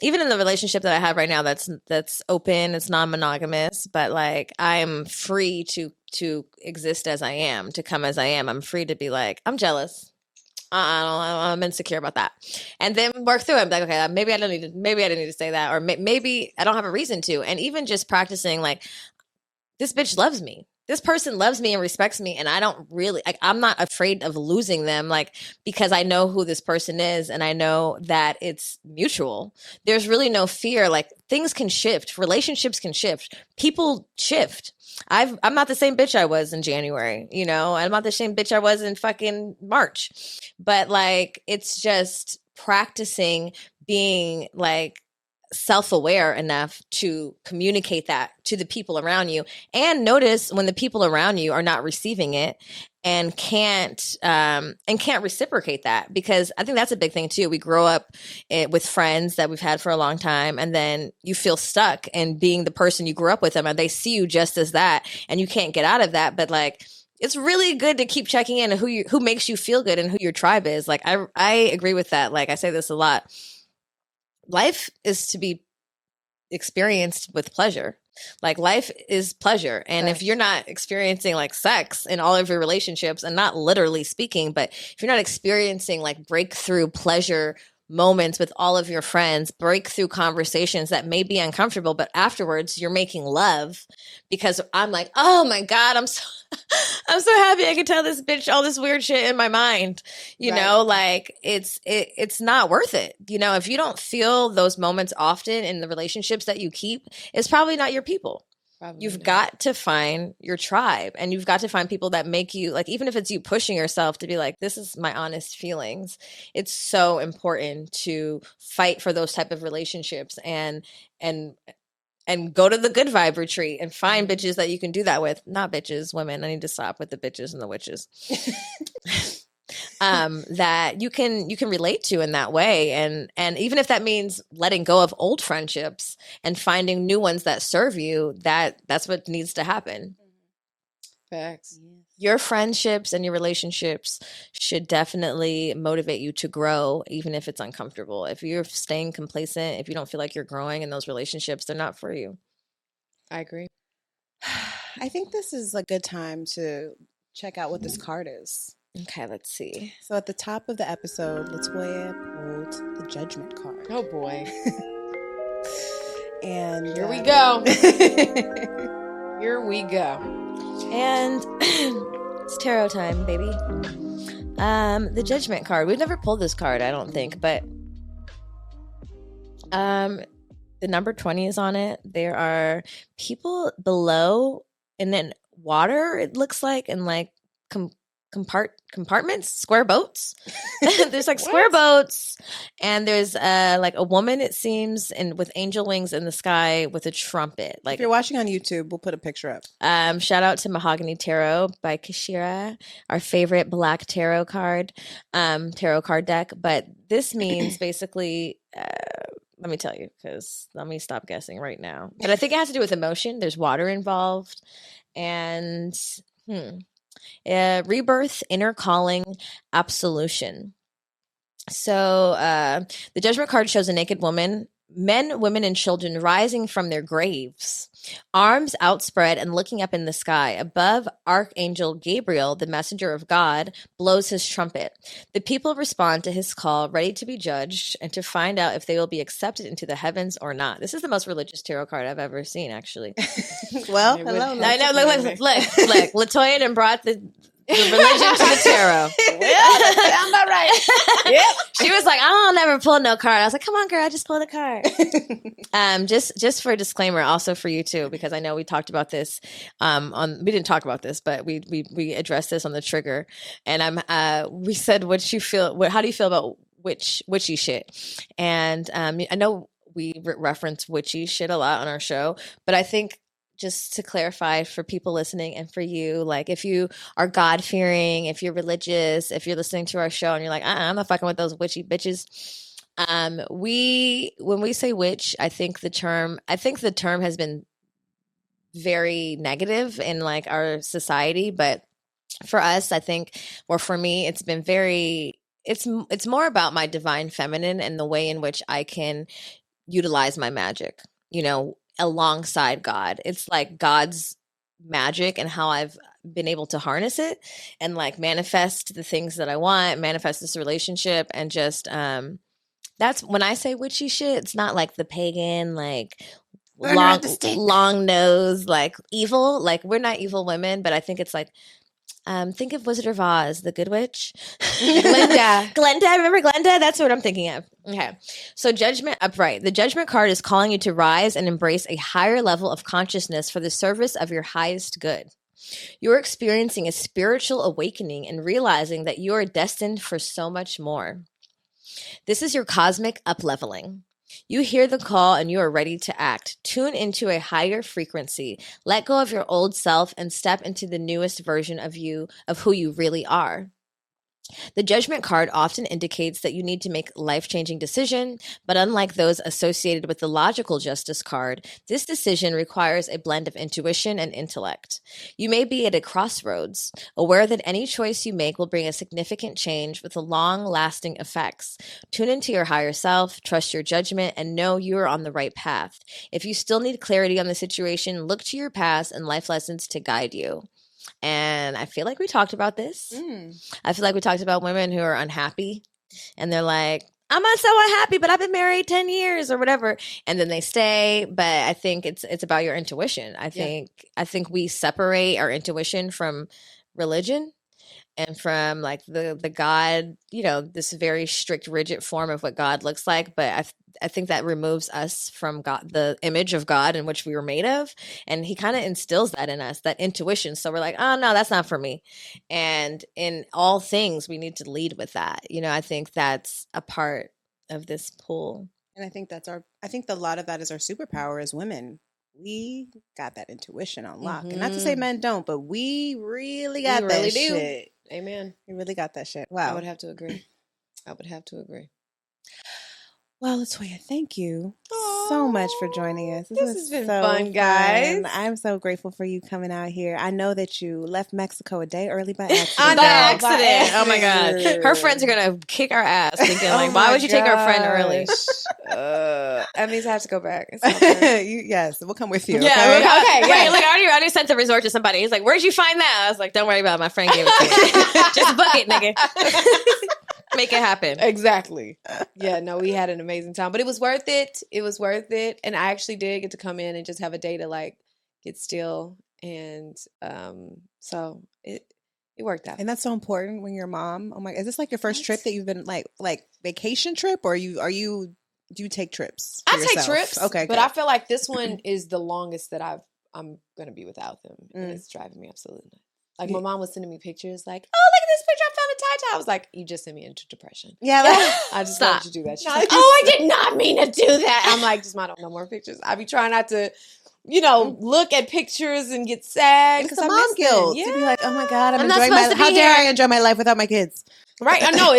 even in the relationship that I have right now, that's open, it's non-monogamous, but like I'm free to exist as I am, to come as I am. I'm free to be like, I'm jealous. I'm insecure about that, and then work through it. I'm like, okay, maybe I didn't need to say that, or maybe I don't have a reason to. And even just practicing, like, this bitch loves me. This person loves me and respects me, and I don't really like. I'm not afraid of losing them, like, because I know who this person is, and I know that it's mutual. There's really no fear. Like, things can shift, relationships can shift, people shift. I'm not the same bitch I was in January, you know, I'm not the same bitch I was in fucking March, but like, it's just practicing being like self-aware enough to communicate that to the people around you, and notice when the people around you are not receiving it and can't reciprocate that, because I think that's a big thing too. We grow up with friends that we've had for a long time, and then you feel stuck in being the person you grew up with them, and they see you just as that, and you can't get out of that. But like, it's really good to keep checking in who makes you feel good and who your tribe is. Like, I agree with that. Like, I say this a lot. Life is to be experienced with pleasure. Like, life is pleasure. And if you're not experiencing like sex in all of your relationships, and not literally speaking, but if you're not experiencing like breakthrough pleasure moments with all of your friends, breakthrough conversations that may be uncomfortable, but afterwards you're making love, because I'm like, oh my God, I'm so happy I can tell this bitch all this weird shit in my mind. You know, like, it's not worth it. You know, if you don't feel those moments often in the relationships that you keep, it's probably not your people. You've got to find your tribe, and you've got to find people that make you, like, even if it's you pushing yourself to be like, this is my honest feelings. It's so important to fight for those type of relationships, and go to the good vibe retreat and find bitches that you can do that with. Not bitches, women. I need to stop with the bitches and the witches. That you can relate to in that way, and even if that means letting go of old friendships and finding new ones that serve you, that's what needs to happen. Facts. Your friendships and your relationships should definitely motivate you to grow, even if it's uncomfortable. If you're staying complacent, if you don't feel like you're growing in those relationships, they're not for you. I agree. I think this is a good time to check out what this card is. Okay, let's see. So at the top of the episode, Letoya pulled the Judgment card. Oh boy. And here we go. Here we go. And it's tarot time, baby. The Judgment card. We've never pulled this card, I don't think, but the number 20 is on it. There are people below, and then water, it looks like, and like compartments, square boats. There's like square boats, and there's like a woman, it seems, and with angel wings in the sky with a trumpet. Like, if you're watching on YouTube, we'll put a picture up. Shout out to Mahogany Tarot by Kashira, our favorite black tarot card deck. But this means basically, let me tell you, because let me stop guessing right now. But I think it has to do with emotion. There's water involved, and rebirth, inner calling, absolution. So the Judgment card shows a naked woman, men, women, and children rising from their graves, arms outspread and looking up in the sky. Above, Archangel Gabriel, the messenger of God, blows his trumpet. The people respond to his call, ready to be judged and to find out if they will be accepted into the heavens or not. This is the most religious tarot card I've ever seen, actually. Well, hello. I know. Look. Latoya done brought The religion to the tarot. Well, that sounds about right. Yep. She was like, "I don't never pull no card." I was like, "Come on, girl, I just pulled a card." Just for a disclaimer, also for you too, because I know we talked about this. We didn't talk about this, but we addressed this on the trigger, and we said, how do you feel about witchy shit? And I know we reference witchy shit a lot on our show, but I think, just to clarify for people listening and for you, like if you are God-fearing, if you're religious, if you're listening to our show and you're like, I'm not fucking with those witchy bitches. When we say witch, I think the term has been very negative in like our society, but for us, I think, or for me, it's been it's more about my divine feminine and the way in which I can utilize my magic, alongside God. It's like God's magic and how I've been able to harness it and like manifest the things that I want, manifest this relationship, and just that's when I say witchy shit, it's not like the pagan, like long nose, like evil. Like we're not evil women, but I think it's like think of Wizard of Oz, the Good Witch. Glenda. Remember Glenda? That's what I'm thinking of. Okay. So judgment upright. The judgment card is calling you to rise and embrace a higher level of consciousness for the service of your highest good. You're experiencing a spiritual awakening and realizing that you are destined for so much more. This is your cosmic upleveling. You hear the call and you are ready to act. Tune into a higher frequency. Let go of your old self and step into the newest version of you, of who you really are. The judgment card often indicates that you need to make a life-changing decision, but unlike those associated with the logical justice card, this decision requires a blend of intuition and intellect. You may be at a crossroads, aware that any choice you make will bring a significant change with long-lasting effects. Tune into your higher self, trust your judgment, and know you are on the right path. If you still need clarity on the situation, look to your past and life lessons to guide you. And I feel like we talked about this. I feel like we talked about women who are unhappy and they're like, I'm not so unhappy, but I've been married 10 years or whatever. And then they stay. But I think it's about your intuition. I think we separate our intuition from religion and from like the God, this very strict, rigid form of what God looks like. But I think that removes us from God, the image of God in which we were made of. And he kind of instills that in us, that intuition. So we're like, oh no, that's not for me. And in all things, we need to lead with that. I think that's a part of this pull. And I think I think a lot of that is our superpower as women. We got that intuition on lock. And not to say men don't, but we really got that shit. Amen. We really got that shit. Wow. I would have to agree. Well, Latoya, thank you so much for joining us. This has been so fun, guys. I'm so grateful for you coming out here. I know that you left Mexico a day early by accident. By accident. Oh my God. Her friends are going to kick our ass thinking like, why would you take our friend early? That means I have to go back. Yes, we'll come with you. Yeah. Okay. Yeah. Like, I already sent the resort to somebody. He's like, where'd you find that? I was like, don't worry about it. My friend gave it to me. Just book it, nigga. Make it happen. Exactly. Yeah, no, we had an amazing time, but it was worth it. And I actually did get to come in and just have a day to like get still. And so it worked out. And that's so important when you're a mom. Oh my, is this like your first trip that you've been like vacation trip, or do you take trips? I take trips. Okay. But I feel like this one is the longest that I'm going to be without them. And it's driving me absolutely nuts. Like my mom was sending me pictures like, oh, look at this picture. I found a tie-tie. I was like, you just sent me into depression. Yeah. I just wanted to do that. She's like, oh, I did not mean to do that. I'm like, just no more pictures. I be trying not to, look at pictures and get sad. Because mom guilt. Yeah. To be like, oh my God, I'm enjoying my life. How dare I enjoy my life without my kids? Right. I know.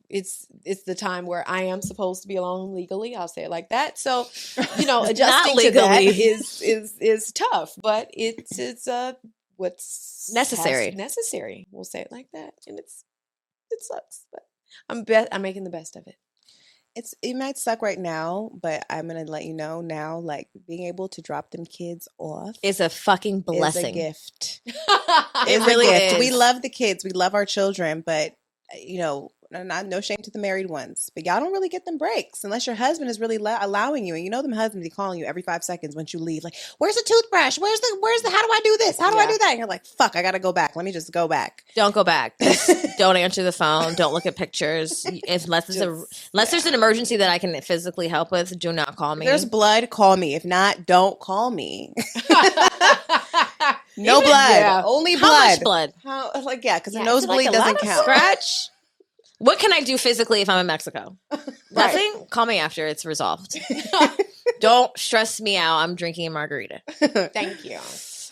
It's the time where I am supposed to be alone legally. I'll say it like that. So, adjusting to that is tough, but it's what's necessary. We'll say it like that. And it sucks, but I'm making the best of it. It might suck right now, but I'm gonna let you know now. Like being able to drop them kids off is a fucking blessing. Is a gift. It really is. We love the kids. We love our children, but no shame to the married ones, but y'all don't really get them breaks unless your husband is really allowing you. And you know them husbands be calling you every 5 seconds once you leave, like, where's the toothbrush? Where's the how do I do this? How do I do that? And you're like, fuck, I gotta go back. Let me just go back. Don't go back. Just don't answer the phone. Don't look at pictures. Unless there's an emergency that I can physically help with, do not call me. If there's blood, call me. If not, don't call me. No blood. Only blood. How much blood? Because a nosebleed doesn't count. Scratch. What can I do physically if I'm in Mexico? Nothing. Call me after it's resolved. Don't stress me out. I'm drinking a margarita. Thank you.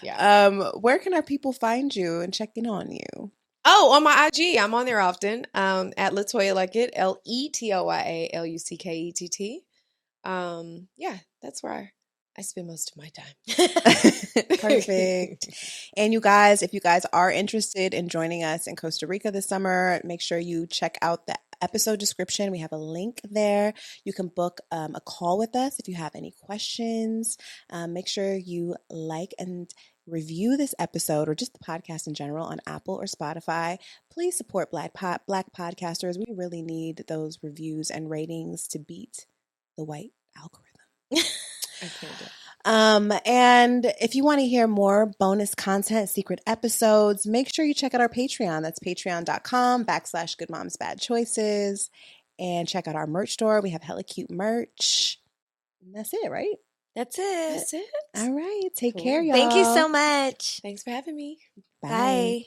Yeah. Where can our people find you and check in on you? Oh, on my IG. I'm on there often. At Letoya Luckett, Letoya Luckett. Yeah, that's where I spend most of my time. Perfect. And you guys, if you guys are interested in joining us in Costa Rica this summer, make sure you check out the episode description. We have a link there. You can book a call with us if you have any questions. Make sure you like and review this episode or just the podcast in general on Apple or Spotify. Please support Black podcasters. We really need those reviews and ratings to beat the white algorithm. And if you want to hear more bonus content, secret episodes, make sure you check out our Patreon. That's patreon.com/goodmomsbadchoices. And check out our merch store. We have hella cute merch. And that's it, right? That's it. That's it. All right. Take care, y'all. Thank you so much. Thanks for having me. Bye. Bye.